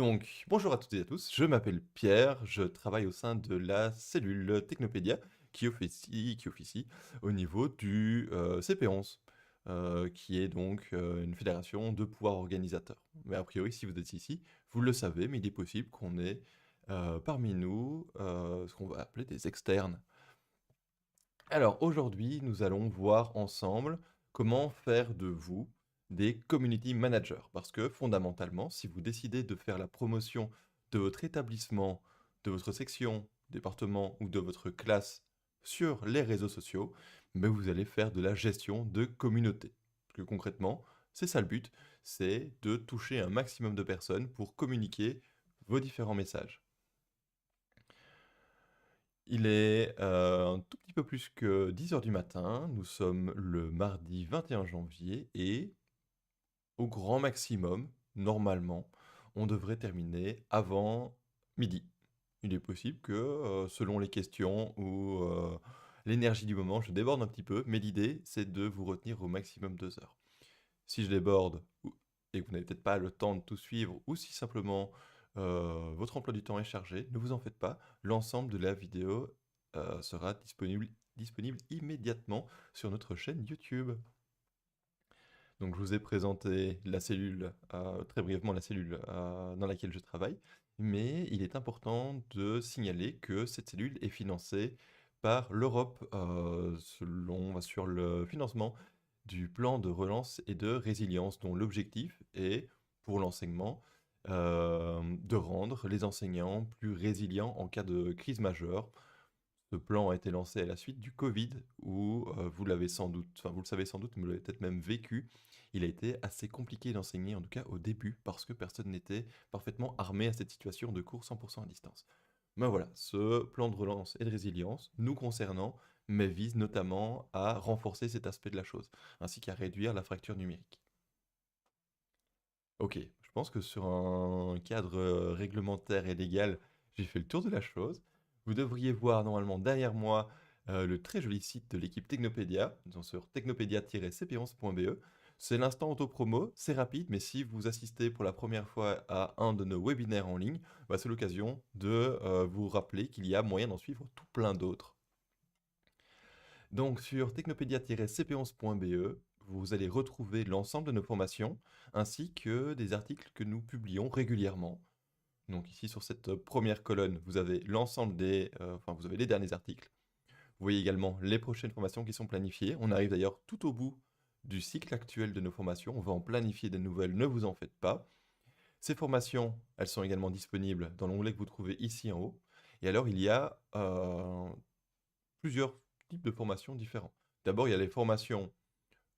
Donc, bonjour à toutes et à tous, je m'appelle Pierre, je travaille au sein de la cellule Technopédia qui officie au niveau du CP11, qui est donc une fédération de pouvoirs organisateurs. Mais a priori, si vous êtes ici, vous le savez, mais il est possible qu'on ait parmi nous ce qu'on va appeler des externes. Alors aujourd'hui, nous allons voir ensemble comment faire de vous des community managers. Parce que fondamentalement, si vous décidez de faire la promotion de votre établissement, de votre section, département ou de votre classe sur les réseaux sociaux, mais vous allez faire de la gestion de communauté. Parce que concrètement, c'est ça le but, c'est de toucher un maximum de personnes pour communiquer vos différents messages. Il est un tout petit peu plus que 10 heures du matin. Nous sommes le mardi 21 janvier et au grand maximum, normalement, on devrait terminer avant midi. Il est possible que, selon les questions ou l'énergie du moment, je déborde un petit peu, mais l'idée, c'est de vous retenir au maximum 2 heures. Si je déborde et que vous n'avez peut-être pas le temps de tout suivre, ou si simplement votre emploi du temps est chargé, ne vous en faites pas. L'ensemble de la vidéo sera disponible immédiatement sur notre chaîne YouTube. Donc je vous ai présenté la cellule, très brièvement la cellule dans laquelle je travaille, mais il est important de signaler que cette cellule est financée par l'Europe sur le financement du plan de relance et de résilience, dont l'objectif est, pour l'enseignement, de rendre les enseignants plus résilients en cas de crise majeure. Ce plan a été lancé à la suite du Covid, où vous l'avez sans doute, enfin vous le savez sans doute, mais vous l'avez peut-être même vécu. Il a été assez compliqué d'enseigner, en tout cas au début, parce que personne n'était parfaitement armé à cette situation de cours 100% à distance. Ben voilà, ce plan de relance et de résilience, nous concernant, mais vise notamment à renforcer cet aspect de la chose, ainsi qu'à réduire la fracture numérique. Ok, je pense que sur un cadre réglementaire et légal, j'ai fait le tour de la chose. Vous devriez voir normalement derrière moi le très joli site de l'équipe Technopédia, donc sur technopédia-cp11.be. C'est l'instant autopromo, c'est rapide, mais si vous assistez pour la première fois à un de nos webinaires en ligne, bah, c'est l'occasion de vous rappeler qu'il y a moyen d'en suivre tout plein d'autres. Donc sur technopédia-cp11.be, vous allez retrouver l'ensemble de nos formations ainsi que des articles que nous publions régulièrement. Donc ici sur cette première colonne, vous avez l'ensemble vous avez les derniers articles. Vous voyez également les prochaines formations qui sont planifiées. On arrive d'ailleurs tout au bout du cycle actuel de nos formations. On va en planifier des nouvelles, ne vous en faites pas. Ces formations, elles sont également disponibles dans l'onglet que vous trouvez ici en haut. Et alors, il y a plusieurs types de formations différents. D'abord, il y a les formations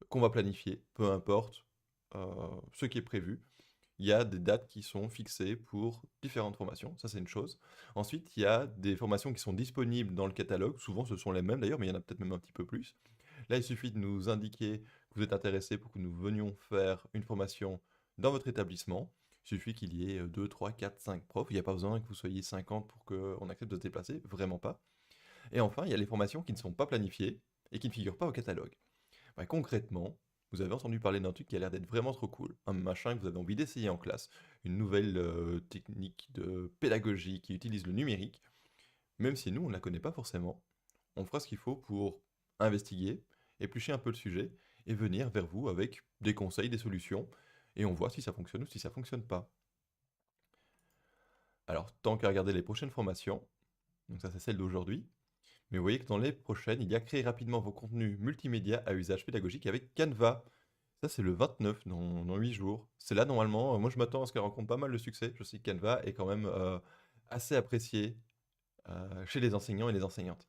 qu'on va planifier, peu importe ce qui est prévu. Il y a des dates qui sont fixées pour différentes formations, ça c'est une chose. Ensuite, il y a des formations qui sont disponibles dans le catalogue, souvent ce sont les mêmes d'ailleurs, mais il y en a peut-être même un petit peu plus. Là, il suffit de nous indiquer que vous êtes intéressé pour que nous venions faire une formation dans votre établissement. Il suffit qu'il y ait 2, 3, 4, 5 profs. Il n'y a pas besoin que vous soyez 50 pour qu'on accepte de se déplacer, vraiment pas. Et enfin, il y a les formations qui ne sont pas planifiées et qui ne figurent pas au catalogue. Bah, concrètement, vous avez entendu parler d'un truc qui a l'air d'être vraiment trop cool, un machin que vous avez envie d'essayer en classe, une nouvelle technique de pédagogie qui utilise le numérique, même si nous, on ne la connaît pas forcément, on fera ce qu'il faut pour investiguer, éplucher un peu le sujet et venir vers vous avec des conseils, des solutions, et on voit si ça fonctionne ou si ça fonctionne pas. Alors, tant qu'à regarder les prochaines formations, donc ça c'est celle d'aujourd'hui, mais vous voyez que dans les prochaines, il y a créer rapidement vos contenus multimédia à usage pédagogique avec Canva. Ça, c'est le 29, dans 8 jours. C'est là, normalement, moi je m'attends à ce qu'elle rencontre pas mal de succès. Je sais que Canva est quand même assez apprécié chez les enseignants et les enseignantes.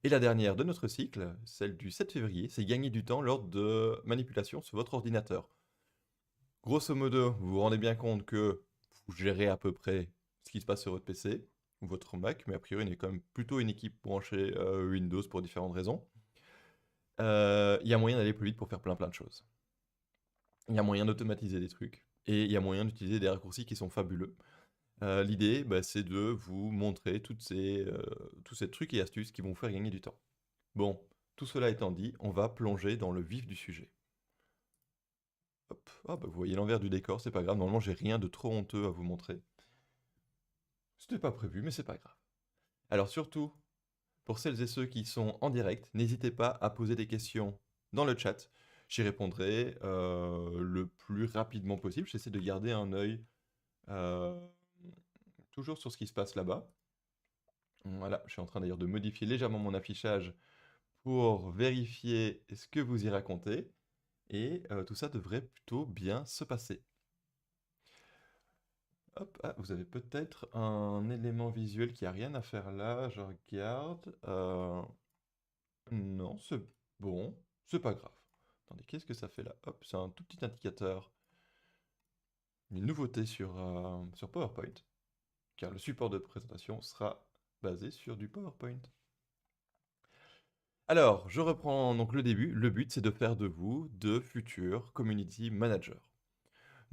Et la dernière de notre cycle, celle du 7 février, c'est gagner du temps lors de manipulation sur votre ordinateur. Grosso modo, vous vous rendez bien compte que vous gérez à peu près ce qui se passe sur votre PC ou votre Mac, mais a priori, on est quand même plutôt une équipe branchée Windows pour différentes raisons. Il y a moyen d'aller plus vite pour faire plein de choses. Il y a moyen d'automatiser des trucs et il y a moyen d'utiliser des raccourcis qui sont fabuleux. L'idée, bah, c'est de vous montrer tous ces trucs et astuces qui vont vous faire gagner du temps. Bon, tout cela étant dit, on va plonger dans le vif du sujet. Hop. Ah bah, vous voyez l'envers du décor, c'est pas grave. Normalement, j'ai rien de trop honteux à vous montrer. C'était pas prévu, mais c'est pas grave. Alors surtout, pour celles et ceux qui sont en direct, n'hésitez pas à poser des questions dans le chat. J'y répondrai le plus rapidement possible. J'essaie de garder un œil euh, toujours sur ce qui se passe là-bas. Voilà, je suis en train d'ailleurs de modifier légèrement mon affichage pour vérifier ce que vous y racontez. Et tout ça devrait plutôt bien se passer. Hop, ah, vous avez peut-être un élément visuel qui a rien à faire là. Je regarde. Non, c'est bon. C'est pas grave. Attendez, qu'est-ce que ça fait là? Hop, c'est un tout petit indicateur. Une nouveauté sur PowerPoint. Car le support de présentation sera basé sur du PowerPoint. Alors, je reprends donc le début. Le but, c'est de faire de vous de futurs community managers.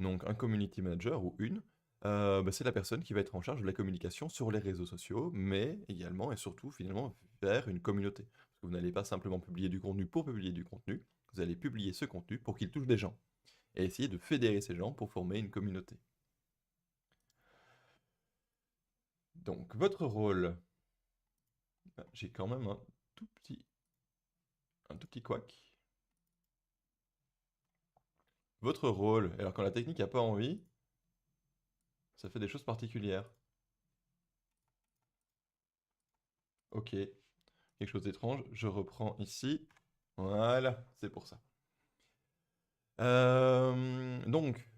Donc, un community manager ou une, bah, c'est la personne qui va être en charge de la communication sur les réseaux sociaux, mais également et surtout, finalement, vers une communauté. Parce que vous n'allez pas simplement publier du contenu pour publier du contenu, vous allez publier ce contenu pour qu'il touche des gens, et essayer de fédérer ces gens pour former une communauté. Donc, votre rôle, ah, j'ai quand même un tout petit couac. Votre rôle, alors quand la technique n'a pas envie, ça fait des choses particulières. Ok, quelque chose d'étrange, je reprends ici. Voilà, c'est pour ça. Donc,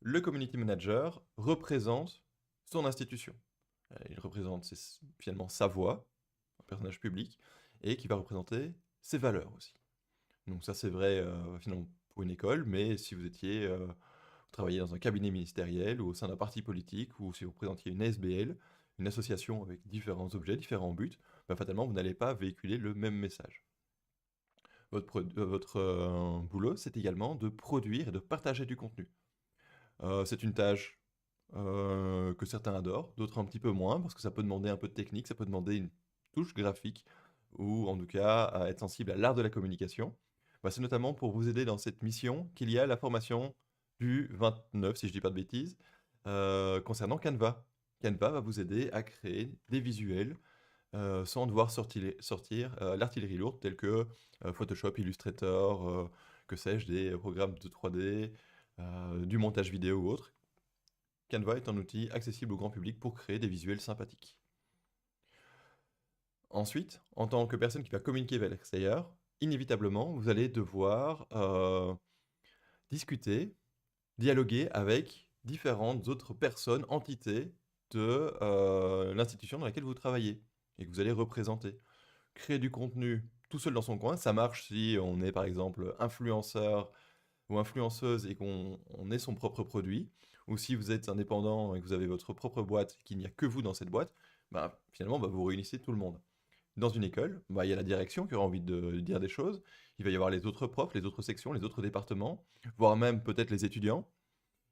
le community manager représente son institution. Il représente finalement sa voix, un personnage public, et qui va représenter ses valeurs aussi. Donc ça c'est vrai finalement pour une école, mais si vous étiez, vous travailliez dans un cabinet ministériel ou au sein d'un parti politique, ou si vous représentiez une ASBL, une association avec différents objets, différents buts, bah, fatalement vous n'allez pas véhiculer le même message. Votre boulot, c'est également de produire et de partager du contenu. C'est une tâche que certains adorent, d'autres un petit peu moins, parce que ça peut demander un peu de technique, ça peut demander une touche graphique, ou en tout cas à être sensible à l'art de la communication. Bah, c'est notamment pour vous aider dans cette mission qu'il y a la formation du 29, si je ne dis pas de bêtises, concernant Canva. Canva va vous aider à créer des visuels sans devoir sortir l'artillerie lourde telle que Photoshop, Illustrator, que sais-je, des programmes de 3D, du montage vidéo ou autre. Canva est un outil accessible au grand public pour créer des visuels sympathiques. Ensuite, en tant que personne qui va communiquer vers l'extérieur, inévitablement, vous allez devoir discuter, dialoguer avec différentes autres personnes, entités de l'institution dans laquelle vous travaillez et que vous allez représenter. Créer du contenu tout seul dans son coin, ça marche si on est par exemple influenceur ou influenceuse et qu'on est son propre produit, ou si vous êtes indépendant et que vous avez votre propre boîte, qu'il n'y a que vous dans cette boîte, bah, finalement bah, vous réunissez tout le monde. Dans une école, bah, il y a la direction qui aura envie de dire des choses, il va y avoir les autres profs, les autres sections, les autres départements, voire même peut-être les étudiants,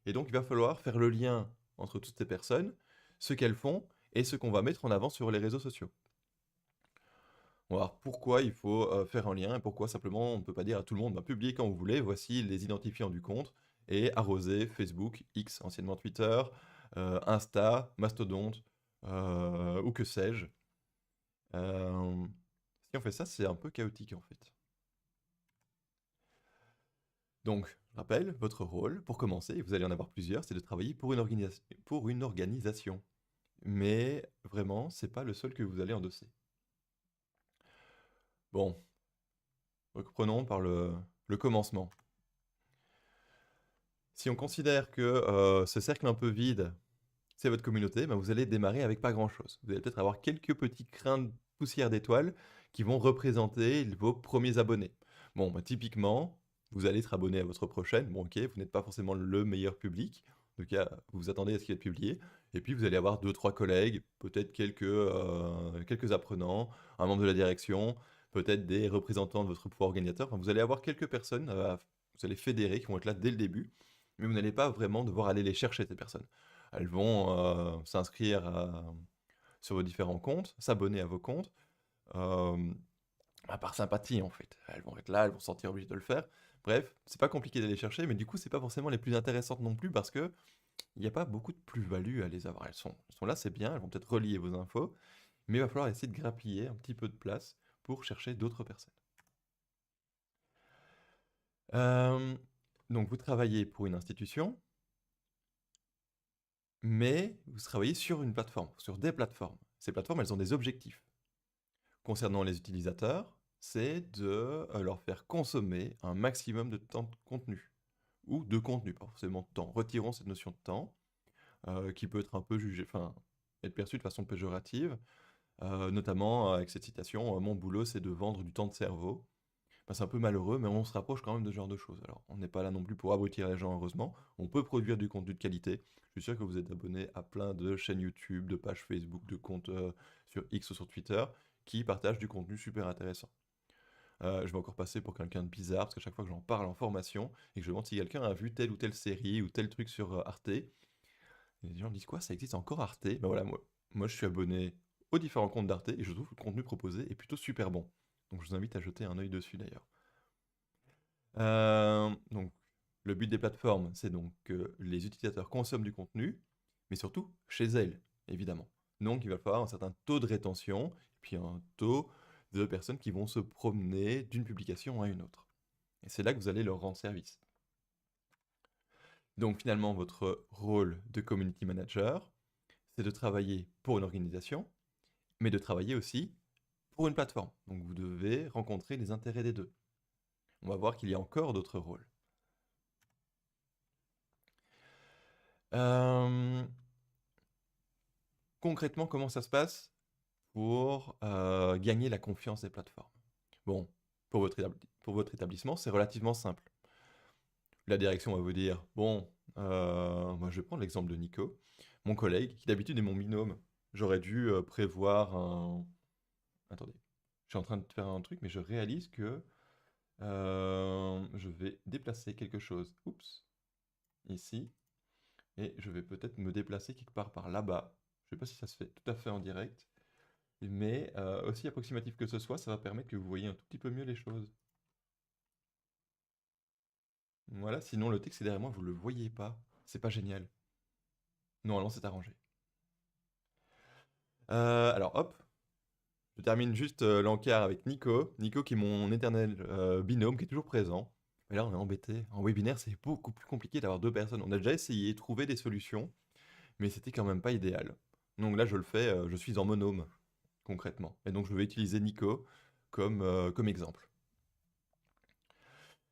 et donc il va falloir faire le lien entre toutes ces personnes, ce qu'elles font et ce qu'on va mettre en avant sur les réseaux sociaux. On va voir pourquoi il faut faire un lien et pourquoi simplement on ne peut pas dire à tout le monde, bah, publiez quand vous voulez, voici les identifiants du compte, et arroser Facebook, X, anciennement Twitter, Insta, Mastodonte, ou que sais-je. Euh, Si on fait ça, c'est un peu chaotique en fait. Donc, je rappelle, votre rôle, pour commencer, et vous allez en avoir plusieurs, c'est de travailler pour une organisation. Mais vraiment, c'est pas le seul que vous allez endosser. Bon, reprenons par le commencement. Si on considère que ce cercle un peu vide, c'est votre communauté, ben vous allez démarrer avec pas grand-chose. Vous allez peut-être avoir quelques petits grains de poussière d'étoiles qui vont représenter vos premiers abonnés. Bon, bah, typiquement, vous allez être abonné à votre prochaine. Bon, ok, vous n'êtes pas forcément le meilleur public. En tout cas, vous vous attendez à ce qu'il va être publié. Et puis, vous allez avoir deux, trois collègues, peut-être quelques apprenants, un membre de la direction, peut-être des représentants de votre pouvoir organisateur. Enfin, vous allez avoir quelques personnes, vous allez fédérer, qui vont être là dès le début. Mais vous n'allez pas vraiment devoir aller les chercher, ces personnes. Elles vont s'inscrire sur vos différents comptes, s'abonner à vos comptes, par sympathie en fait. Elles vont être là, elles vont se sentir obligées de le faire, Bref, c'est pas compliqué d'aller chercher, mais du coup, c'est pas forcément les plus intéressantes non plus parce que il n'y a pas beaucoup de plus-value à les avoir. Elles sont là, c'est bien, elles vont peut-être relier vos infos, mais il va falloir essayer de grappiller un petit peu de place pour chercher d'autres personnes. Euh, donc, vous travaillez pour une institution, mais vous travaillez sur une plateforme, sur des plateformes. Ces plateformes, elles ont des objectifs. Concernant les utilisateurs, c'est de leur faire consommer un maximum de temps de contenu, ou de contenu, pas forcément de temps. Retirons cette notion de temps, qui peut être un peu jugée, enfin, être perçue de façon péjorative, notamment avec cette citation, Mon boulot, c'est de vendre du temps de cerveau ». Bah, c'est un peu malheureux, mais on se rapproche quand même de ce genre de choses. Alors, on n'est pas là non plus pour abrutir les gens, heureusement. On peut produire du contenu de qualité. Je suis sûr que vous êtes abonné à plein de chaînes YouTube, de pages Facebook, de comptes sur X ou sur Twitter qui partagent du contenu super intéressant. Je vais encore passer pour quelqu'un de bizarre, parce qu'à chaque fois que j'en parle en formation et que je demande si quelqu'un a vu telle ou telle série ou tel truc sur Arte, les gens me disent quoi, ça existe encore Arte? Ben voilà, moi je suis abonné aux différents comptes d'Arte et je trouve que le contenu proposé est plutôt super bon. Donc je vous invite à jeter un œil dessus d'ailleurs. Donc, le but des plateformes, c'est donc que les utilisateurs consomment du contenu, mais surtout chez elles, évidemment. Donc, il va falloir un certain taux de rétention, et puis un taux de personnes qui vont se promener d'une publication à une autre. Et c'est là que vous allez leur rendre service. Donc, finalement, votre rôle de community manager, c'est de travailler pour une organisation, mais de travailler aussi pour une plateforme. Donc, vous devez rencontrer les intérêts des deux. On va voir qu'il y a encore d'autres rôles. Euh, Concrètement, comment ça se passe pour gagner la confiance des plateformes? Bon, pour votre établissement, c'est relativement simple. La direction va vous dire, bon, moi je vais prendre l'exemple de Nico, mon collègue, qui d'habitude est mon binôme. J'aurais dû prévoir un... Attendez, je suis en train de faire un truc, mais je réalise que je vais déplacer quelque chose. Oups, ici. Et je vais peut-être me déplacer quelque part par là-bas. Je ne sais pas si ça se fait tout à fait en direct. Mais aussi approximatif que ce soit, ça va permettre que vous voyez un tout petit peu mieux les choses. Voilà, sinon le texte est derrière moi, vous ne le voyez pas. C'est pas génial. Normalement, c'est arrangé. Alors hop, je termine juste l'encart avec Nico. Nico qui est mon éternel binôme, qui est toujours présent. Mais là, on est embêté. En webinaire, c'est beaucoup plus compliqué d'avoir deux personnes. On a déjà essayé de trouver des solutions, mais c'était quand même pas idéal. Donc là, je le fais, je suis en monôme, concrètement. Et donc, je vais utiliser Nico comme exemple.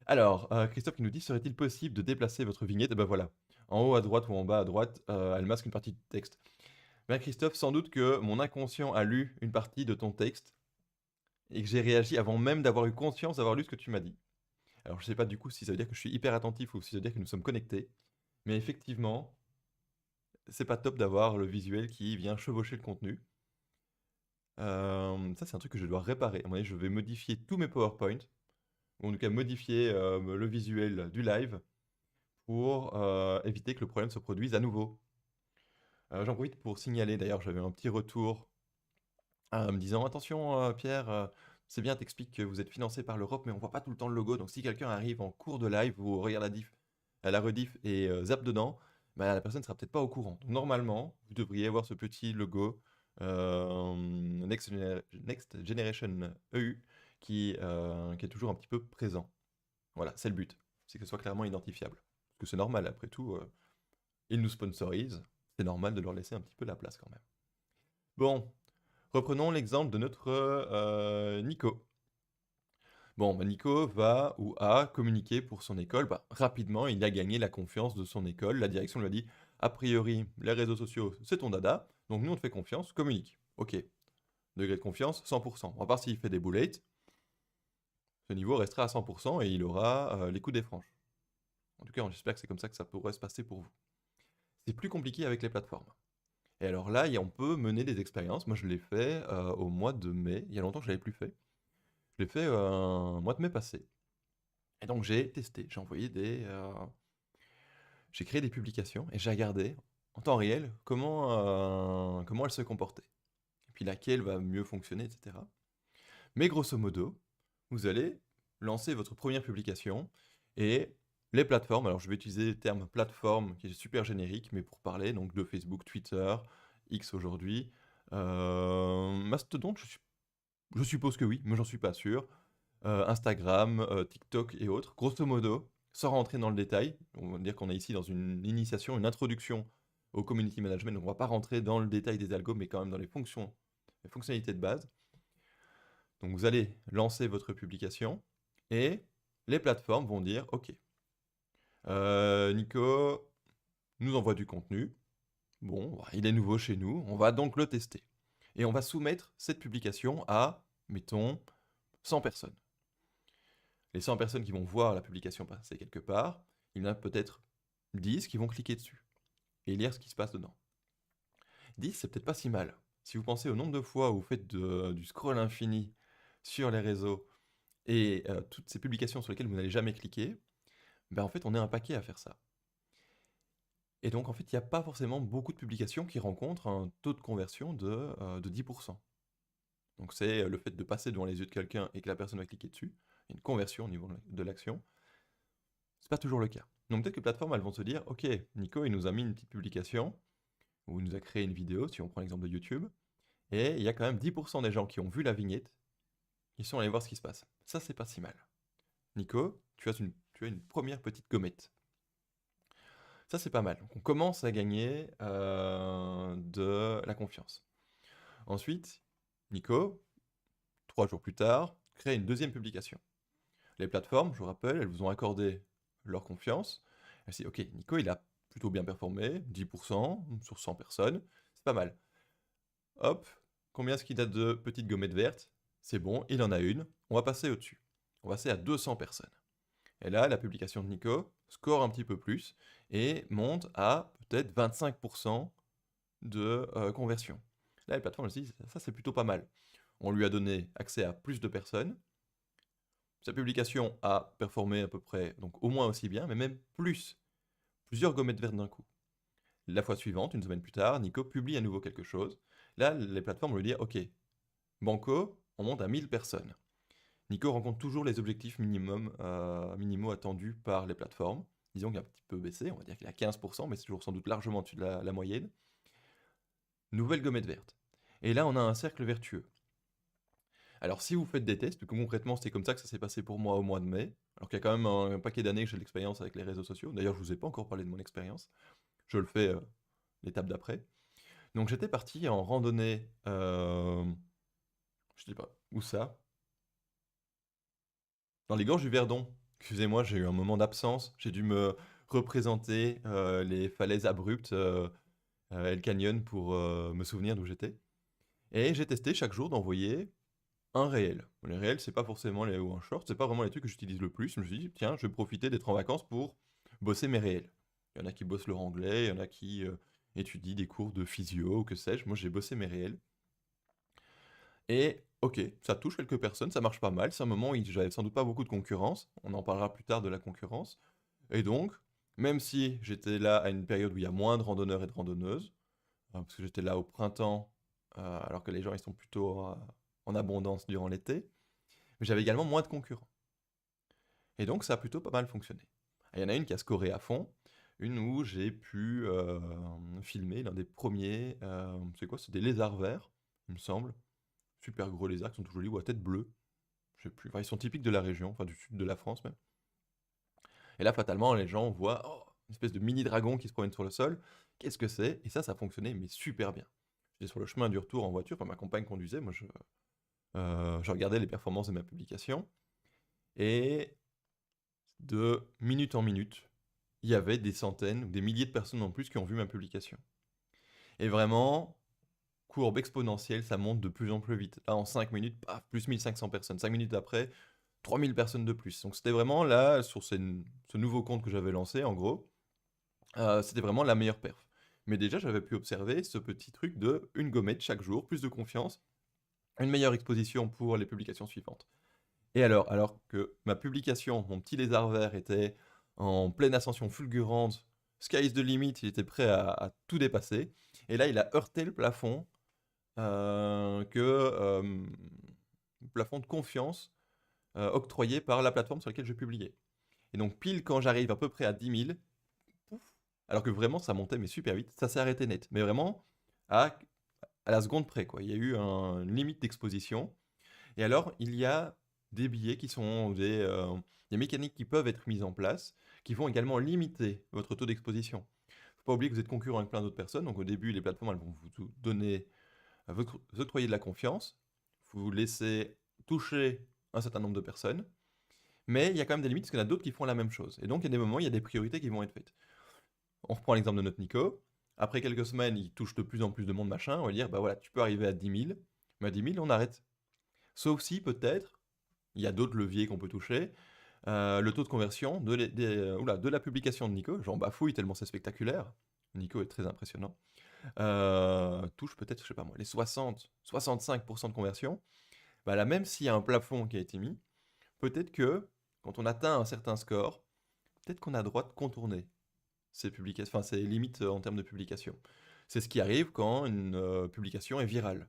Alors, Christophe qui nous dit, serait-il possible de déplacer votre vignette? Et ben voilà, en haut à droite ou en bas à droite, elle masque une partie du texte. Ben Christophe, sans doute que mon inconscient a lu une partie de ton texte et que j'ai réagi avant même d'avoir eu conscience d'avoir lu ce que tu m'as dit. Alors je sais pas du coup si ça veut dire que je suis hyper attentif ou si ça veut dire que nous sommes connectés, mais effectivement, c'est pas top d'avoir le visuel qui vient chevaucher le contenu. Ça c'est un truc que je dois réparer. À un moment donné, je vais modifier tous mes PowerPoint, ou en tout cas modifier le visuel du live pour éviter que le problème se produise à nouveau. J'en profite pour signaler, d'ailleurs, j'avais un petit retour me disant, attention Pierre, c'est bien, t'expliques que vous êtes financé par l'Europe, mais on voit pas tout le temps le logo, donc si quelqu'un arrive en cours de live ou regarde la rediff et zappe dedans, bah, la personne sera peut-être pas au courant. Donc, normalement, vous devriez avoir ce petit logo Next Generation EU qui est toujours un petit peu présent. Voilà, c'est le but, c'est que ce soit clairement identifiable. Parce que c'est normal, après tout, ils nous sponsorisent, c'est normal de leur laisser un petit peu la place quand même. Bon, reprenons l'exemple de notre Nico. Bon, bah, Nico va ou a communiqué pour son école. Bah, rapidement, il a gagné la confiance de son école. La direction lui a dit, a priori, les réseaux sociaux, c'est ton dada, donc nous on te fait confiance, communique. Ok, degré de confiance, 100%. On va voir s'il fait des boulettes. Ce niveau restera à 100% et il aura les coups des franges. En tout cas, j'espère que c'est comme ça que ça pourrait se passer pour vous. C'est plus compliqué avec les plateformes. Et alors là, on peut mener des expériences. Moi, je l'ai fait au mois de mai. Il y a longtemps que je ne l'avais plus fait. Je l'ai fait un mois de mai passé. Et donc, j'ai testé. J'ai créé des publications et j'ai regardé en temps réel comment elles se comportaient. Et puis laquelle va mieux fonctionner, etc. Mais grosso modo, vous allez lancer votre première publication Et les plateformes, alors je vais utiliser le terme plateforme qui est super générique, mais pour parler donc de Facebook, Twitter, X aujourd'hui, Mastodon, je suppose que oui, mais j'en suis pas sûr. Instagram, TikTok et autres. Grosso modo, sans rentrer dans le détail, on va dire qu'on est ici dans une initiation, une introduction au community management, donc on va pas rentrer dans le détail des algos, mais quand même dans les fonctions, les fonctionnalités de base. Donc vous allez lancer votre publication et les plateformes vont dire, OK, Nico nous envoie du contenu. Bon, bah, il est nouveau chez nous, on va donc le tester. Et on va soumettre cette publication à, mettons, 100 personnes. Les 100 personnes qui vont voir la publication passer quelque part, il y en a peut-être 10 qui vont cliquer dessus et lire ce qui se passe dedans. 10, c'est peut-être pas si mal. Si vous pensez au nombre de fois où vous faites du scroll infini sur les réseaux et toutes ces publications sur lesquelles vous n'allez jamais cliquer, ben en fait, on est un paquet à faire ça. Et donc, en fait, il n'y a pas forcément beaucoup de publications qui rencontrent un taux de conversion de 10%. Donc, c'est le fait de passer devant les yeux de quelqu'un et que la personne va cliquer dessus, une conversion au niveau de l'action. C'est pas toujours le cas. Donc, peut-être que les plateformes, elles vont se dire, OK, Nico, il nous a mis une petite publication, ou il nous a créé une vidéo, si on prend l'exemple de YouTube, et il y a quand même 10% des gens qui ont vu la vignette, qui sont allés voir ce qui se passe. Ça, c'est pas si mal. Nico, tu as une première petite gommette. Ça, c'est pas mal. Donc, on commence à gagner de la confiance. Ensuite, Nico, 3 jours plus tard, crée une deuxième publication. Les plateformes, je vous rappelle, elles vous ont accordé leur confiance. Elles se disent, OK, Nico, il a plutôt bien performé, 10% sur 100 personnes, c'est pas mal. Hop, combien est-ce qu'il a de petites gommettes vertes? C'est bon, il en a une. On va passer au-dessus. On va passer à 200 personnes. Et là, la publication de Nico score un petit peu plus et monte à peut-être 25% de conversion. Là, les plateformes elles se disent, ça c'est plutôt pas mal. On lui a donné accès à plus de personnes. Sa publication a performé à peu près, donc au moins aussi bien, mais même plus. Plusieurs gommettes vertes d'un coup. La fois suivante, une semaine plus tard, Nico publie à nouveau quelque chose. Là, les plateformes vont lui dire, OK, Banco, on monte à 1000 personnes. Nico rencontre toujours les objectifs minimaux attendus par les plateformes. Disons qu'il a un petit peu baissé, on va dire qu'il a 15%, mais c'est toujours sans doute largement au-dessus de la moyenne. Nouvelle gommette verte. Et là, on a un cercle vertueux. Alors, si vous faites des tests, concrètement, c'était comme ça que ça s'est passé pour moi au mois de mai, alors qu'il y a quand même un paquet d'années que j'ai de l'expérience avec les réseaux sociaux. D'ailleurs, je vous ai pas encore parlé de mon expérience. Je le fais l'étape d'après. Donc, j'étais parti en randonnée, je sais pas, où ça? Dans les gorges du Verdon. Excusez-moi, j'ai eu un moment d'absence. J'ai dû me représenter les falaises abruptes, El Canyon, pour me souvenir d'où j'étais. Et j'ai testé chaque jour d'envoyer un réel. Les réels, c'est pas forcément les ou un short, c'est pas vraiment les trucs que j'utilise le plus. Je me suis dit, tiens, je vais profiter d'être en vacances pour bosser mes réels. Il y en a qui bossent leur anglais, il y en a qui étudient des cours de physio ou que sais-je. Moi, j'ai bossé mes réels. Et ok, ça touche quelques personnes, ça marche pas mal. C'est un moment où j'avais sans doute pas beaucoup de concurrence. On en parlera plus tard de la concurrence. Et donc, même si j'étais là à une période où il y a moins de randonneurs et de randonneuses, parce que j'étais là au printemps, alors que les gens ils sont plutôt en abondance durant l'été, mais j'avais également moins de concurrents. Et donc ça a plutôt pas mal fonctionné. Et il y en a une qui a scoré à fond, une où j'ai pu filmer l'un des premiers, c'est quoi? C'est des lézards verts, il me semble. Super gros lézards qui sont tout jolis, ou à tête bleue. Je sais plus. Enfin, ils sont typiques de la région, enfin du sud de la France même. Et là, fatalement, les gens voient oh, une espèce de mini dragon qui se promène sur le sol. Qu'est-ce que c'est? Et ça fonctionnait, mais super bien. J'étais sur le chemin du retour en voiture, enfin, ma compagne conduisait, moi je regardais les performances de ma publication. Et de minute en minute, il y avait des centaines ou des milliers de personnes en plus qui ont vu ma publication. Et vraiment, courbe exponentielle, ça monte de plus en plus vite. Là, en 5 minutes, paf, plus 1500 personnes. 5 minutes après, 3000 personnes de plus. Donc c'était vraiment là, sur ce nouveau compte que j'avais lancé, en gros, c'était vraiment la meilleure perf. Mais déjà, j'avais pu observer ce petit truc de une gommette chaque jour, plus de confiance, une meilleure exposition pour les publications suivantes. Et alors que ma publication, mon petit lézard vert, était en pleine ascension fulgurante, sky is the limit, il était prêt à tout dépasser. Et là, il a heurté le plafond, plafond de confiance octroyé par la plateforme sur laquelle je publiais. Et donc, pile quand j'arrive à peu près à 10 000, pouf, alors que vraiment, ça montait, mais super vite, ça s'est arrêté net. Mais vraiment, à, à la seconde près, quoi. Il y a eu une limite d'exposition. Et alors, il y a des billets qui sont des mécaniques qui peuvent être mises en place, qui vont également limiter votre taux d'exposition. Faut pas oublier que vous êtes concurrent avec plein d'autres personnes, donc au début, les plateformes, elles vont vous donner, vous octroyer de la confiance, vous laisser toucher un certain nombre de personnes, mais il y a quand même des limites parce qu'il y en a d'autres qui font la même chose. Et donc, il y a des moments, il y a des priorités qui vont être faites. On reprend l'exemple de notre Nico. Après quelques semaines, il touche de plus en plus de monde, machin. On va dire, bah voilà, tu peux arriver à 10 000, mais à 10 000, on arrête. Sauf si, peut-être, il y a d'autres leviers qu'on peut toucher. Le taux de conversion de la publication de Nico, j'en bafouille tellement c'est spectaculaire. Nico est très impressionnant. Touche peut-être, je sais pas moi, les 65% de conversion. Bah là, même s'il y a un plafond qui a été mis, peut-être que quand on atteint un certain score, peut-être qu'on a le droit de contourner ces publications, enfin ces limites en termes de publication. C'est ce qui arrive quand une publication est virale.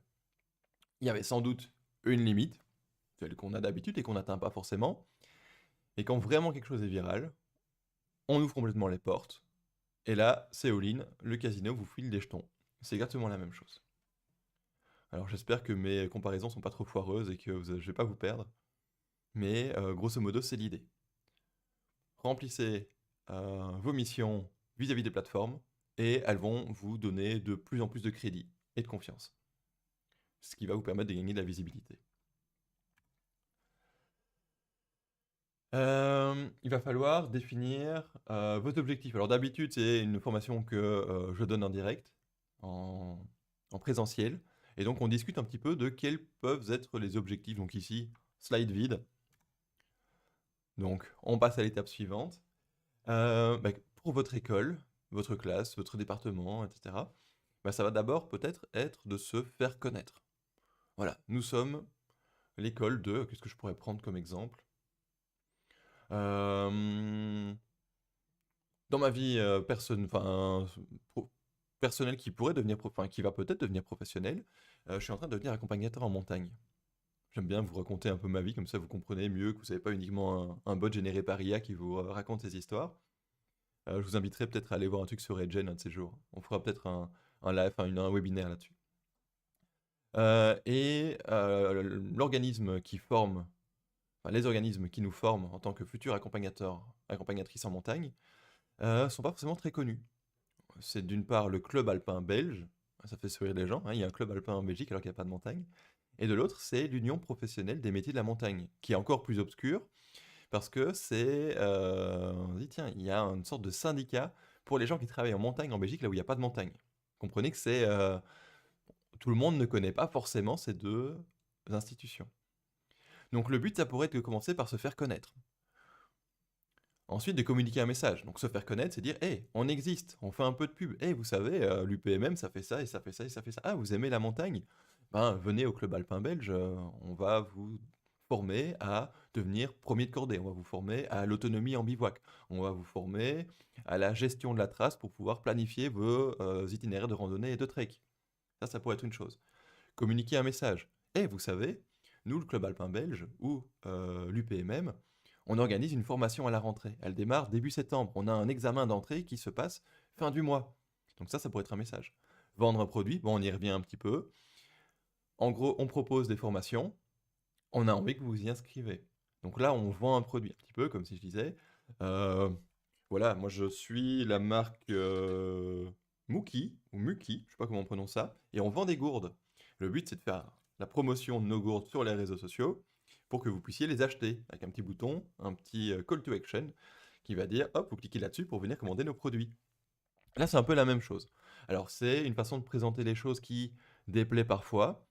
Il y avait sans doute une limite, celle qu'on a d'habitude et qu'on n'atteint pas forcément. Et quand vraiment quelque chose est viral, on ouvre complètement les portes. Et là, c'est all-in, le casino vous file des jetons. C'est exactement la même chose. Alors j'espère que mes comparaisons sont pas trop foireuses et que je vais pas vous perdre. Mais grosso modo, c'est l'idée. Remplissez vos missions vis-à-vis des plateformes et elles vont vous donner de plus en plus de crédit et de confiance. Ce qui va vous permettre de gagner de la visibilité. Il va falloir définir vos objectifs. Alors d'habitude, c'est une formation que je donne en direct, en, en présentiel. Et donc on discute un petit peu de quels peuvent être les objectifs. Donc ici, slide vide. Donc on passe à l'étape suivante. Bah, pour votre école, votre classe, votre département, etc., bah, ça va d'abord peut-être être de se faire connaître. Voilà, nous sommes l'école de... Qu'est-ce que je pourrais prendre comme exemple? Euh, Dans ma vie personnelle qui pourrait devenir, enfin, qui va peut-être devenir professionnelle, je suis en train de devenir accompagnateur en montagne. J'aime bien vous raconter un peu ma vie, comme ça vous comprenez mieux que vous savez pas uniquement un bot généré par IA qui vous raconte ses histoires. Je vous inviterai peut-être à aller voir un truc sur Redgen un de ces jours. On fera peut-être un live, un webinaire là-dessus. L'organisme qui forme, enfin, les organismes qui nous forment en tant que futurs accompagnateurs, accompagnatrices en montagne, sont pas forcément très connus. C'est d'une part le club alpin belge, ça fait sourire les gens, hein, il y a un club alpin en Belgique alors qu'il n'y a pas de montagne. Et de l'autre, c'est l'Union professionnelle des métiers de la montagne, qui est encore plus obscure, parce que on dit, tiens, il y a une sorte de syndicat pour les gens qui travaillent en montagne en Belgique, là où il n'y a pas de montagne. Comprenez que tout le monde ne connaît pas forcément ces deux institutions. Donc le but, ça pourrait être de commencer par se faire connaître. Ensuite, de communiquer un message. Donc se faire connaître, c'est dire, hey, on existe, on fait un peu de pub. Hey, vous savez, l'UPMM, ça fait ça, et ça fait ça, et ça fait ça. Ah, vous aimez la montagne? Ben, venez au club alpin belge, on va vous former à devenir premier de cordée. On va vous former à l'autonomie en bivouac. On va vous former à la gestion de la trace pour pouvoir planifier vos itinéraires de randonnée et de trek. Ça pourrait être une chose. Communiquer un message. Eh, vous savez, nous, le club alpin belge ou l'UPMM, on organise une formation à la rentrée. Elle démarre début septembre. On a un examen d'entrée qui se passe fin du mois. Donc ça pourrait être un message. Vendre un produit, bon, on y revient un petit peu. En gros, on propose des formations. On a envie que vous vous y inscrivez. Donc là, on vend un produit, un petit peu comme si je disais. euh, voilà, moi je suis la marque Muki, ou Muki, je sais pas comment on prononce ça, et on vend des gourdes. Le but, c'est de faire la promotion de nos gourdes sur les réseaux sociaux pour que vous puissiez les acheter avec un petit bouton, un petit call to action qui va dire, hop, vous cliquez là-dessus pour venir commander nos produits. Là, c'est un peu la même chose. Alors, c'est une façon de présenter les choses qui déplaît parfois,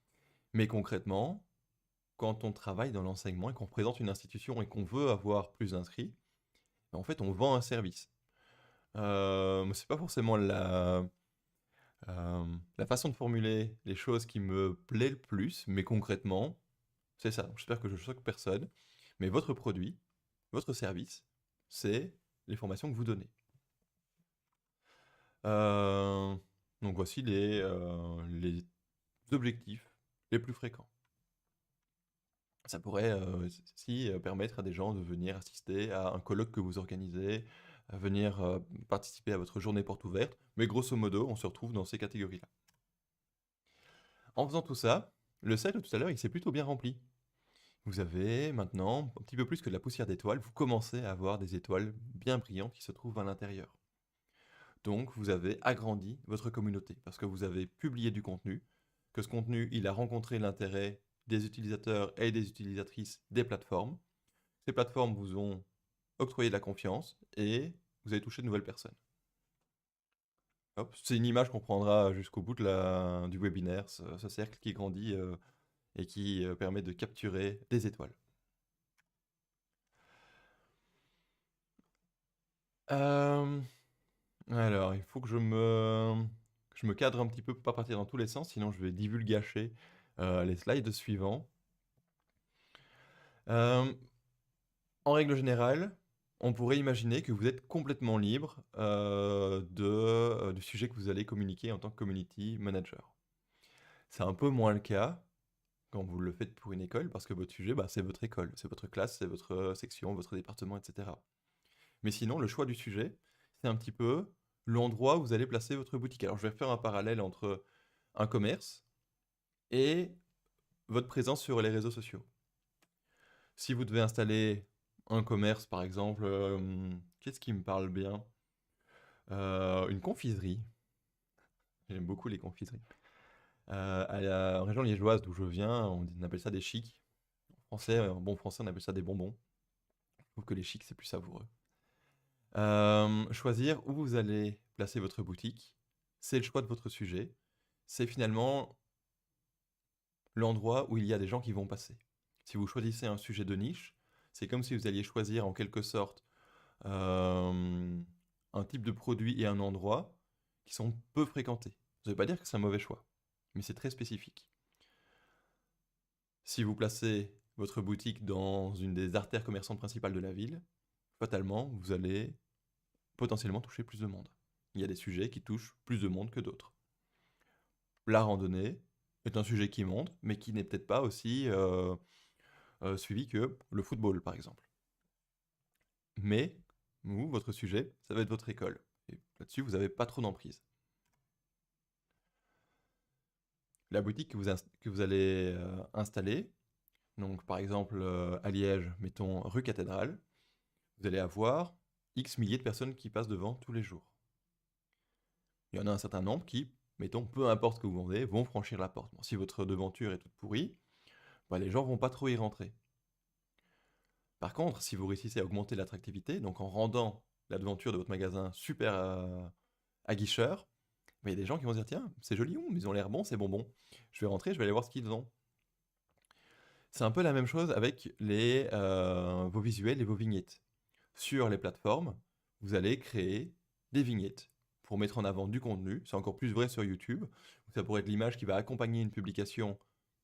mais concrètement, quand on travaille dans l'enseignement et qu'on représente une institution et qu'on veut avoir plus d'inscrits, ben, en fait, on vend un service. C'est pas forcément la façon de formuler les choses qui me plaît le plus, mais concrètement, c'est ça. J'espère que je choque personne, mais votre produit, votre service, c'est les formations que vous donnez. Euh, donc voici les objectifs les plus fréquents. Ça pourrait aussi permettre à des gens de venir assister à un colloque que vous organisez, à venir participer à votre journée porte ouverte. Mais grosso modo, on se retrouve dans ces catégories-là. En faisant tout ça, le cercle tout à l'heure, il s'est plutôt bien rempli. Vous avez maintenant un petit peu plus que de la poussière d'étoiles, vous commencez à avoir des étoiles bien brillantes qui se trouvent à l'intérieur. Donc vous avez agrandi votre communauté parce que vous avez publié du contenu, que ce contenu, il a rencontré l'intérêt des utilisateurs et des utilisatrices des plateformes. Ces plateformes vous ont octroyé de la confiance et vous avez touché de nouvelles personnes. Hop, c'est une image qu'on prendra jusqu'au bout du webinaire, ce cercle qui grandit et qui permet de capturer des étoiles. Euh, alors, il faut que je me cadre un petit peu pour pas partir dans tous les sens, sinon je vais divulgacher les slides suivants. Euh, En règle générale, on pourrait imaginer que vous êtes complètement libre du sujet que vous allez communiquer en tant que community manager. C'est un peu moins le cas quand vous le faites pour une école, parce que votre sujet, bah, c'est votre école, c'est votre classe, c'est votre section, votre département, etc. Mais sinon, le choix du sujet, c'est un petit peu l'endroit où vous allez placer votre boutique. Alors, je vais faire un parallèle entre un commerce et votre présence sur les réseaux sociaux. Si vous devez installer un commerce, par exemple, qu'est-ce qui me parle bien? Une confiserie. J'aime beaucoup les confiseries. À la région liégeoise d'où je viens, on appelle ça des chics. En français, en bon français, on appelle ça des bonbons. Je trouve que les chics, c'est plus savoureux. Choisir où vous allez placer votre boutique, c'est le choix de votre sujet. C'est finalement l'endroit où il y a des gens qui vont passer. Si vous choisissez un sujet de niche, c'est comme si vous alliez choisir en quelque sorte un type de produit et un endroit qui sont peu fréquentés. Ça ne veut pas dire que c'est un mauvais choix, mais c'est très spécifique. Si vous placez votre boutique dans une des artères commerçantes principales de la ville, fatalement, vous allez potentiellement toucher plus de monde. Il y a des sujets qui touchent plus de monde que d'autres. La randonnée est un sujet qui monte, mais qui n'est peut-être pas aussi suivi que le football, par exemple. Mais, vous, votre sujet, ça va être votre école. Et là-dessus, vous n'avez pas trop d'emprise. La boutique que vous allez installer, donc par exemple à Liège, mettons rue Cathédrale, vous allez avoir X milliers de personnes qui passent devant tous les jours. Il y en a un certain nombre qui, mettons, peu importe ce que vous vendez, vont franchir la porte. Bon, si votre devanture est toute pourrie, bah, les gens vont pas trop y rentrer. Par contre, si vous réussissez à augmenter l'attractivité, donc en rendant la devanture de votre magasin super aguicheur, bah, il y a des gens qui vont se dire tiens, c'est joli, ils ont l'air bons, c'est bonbon. Je vais rentrer, je vais aller voir ce qu'ils ont. C'est un peu la même chose avec vos visuels et vos vignettes. Sur les plateformes, vous allez créer des vignettes pour mettre en avant du contenu. C'est encore plus vrai sur YouTube. Ça pourrait être l'image qui va accompagner une publication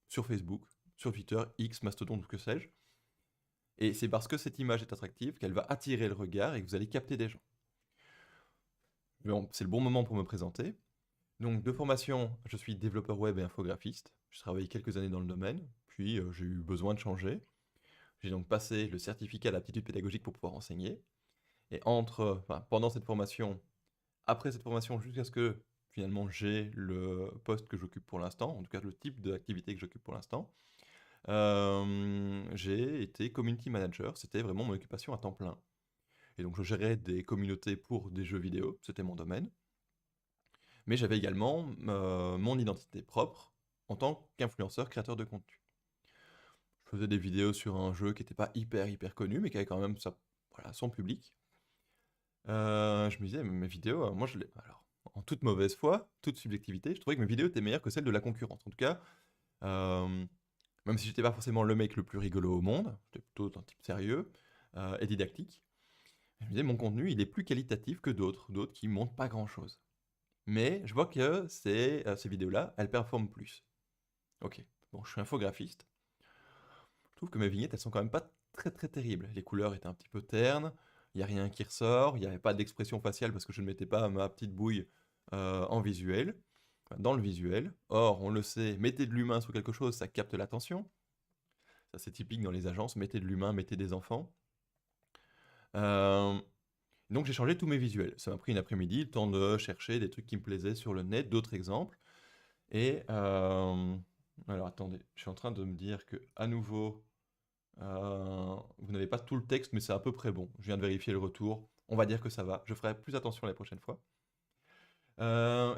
sur Facebook, sur Twitter, X, Mastodon, ou que sais-je. Et c'est parce que cette image est attractive qu'elle va attirer le regard et que vous allez capter des gens. Bon, c'est le bon moment pour me présenter. Donc, de formation, je suis développeur web et infographiste. J'ai travaillé quelques années dans le domaine, puis j'ai eu besoin de changer. J'ai donc passé le certificat d'aptitude pédagogique pour pouvoir enseigner. Et pendant cette formation, après cette formation, jusqu'à ce que finalement j'ai le poste que j'occupe pour l'instant, en tout cas le type d'activité que j'occupe pour l'instant, j'ai été community manager. C'était vraiment mon occupation à temps plein. Et donc je gérais des communautés pour des jeux vidéo, c'était mon domaine. Mais j'avais également mon identité propre en tant qu'influenceur créateur de contenu. Je faisais des vidéos sur un jeu qui n'était pas hyper connu, mais qui avait quand même voilà, son public. Je me disais, mes vidéos, moi alors, en toute mauvaise foi, toute subjectivité, je trouvais que mes vidéos étaient meilleures que celles de la concurrence. En tout cas, euh, même si j'étais pas forcément le mec le plus rigolo au monde, j'étais plutôt un type sérieux et didactique. Je me disais, mon contenu, il est plus qualitatif que d'autres qui montrent pas grand-chose. Mais je vois que ces vidéos-là, elles performent plus. Ok, bon, je suis infographiste. Je trouve que mes vignettes, elles sont quand même pas très terribles. Les couleurs étaient un petit peu ternes, il n'y a rien qui ressort, il n'y avait pas d'expression faciale parce que je ne mettais pas ma petite bouille en visuel, dans le visuel. Or, on le sait, mettez de l'humain sur quelque chose, ça capte l'attention. assez typique dans les agences, mettez de l'humain, mettez des enfants. Euh, donc j'ai changé tous mes visuels. Ça m'a pris une après-midi, le temps de chercher des trucs qui me plaisaient sur le net, d'autres exemples. Et alors attendez, je suis en train de me dire que à nouveau, vous n'avez pas tout le texte, mais c'est à peu près bon. Je viens de vérifier le retour. On va dire que ça va. Je ferai plus attention la prochaine fois.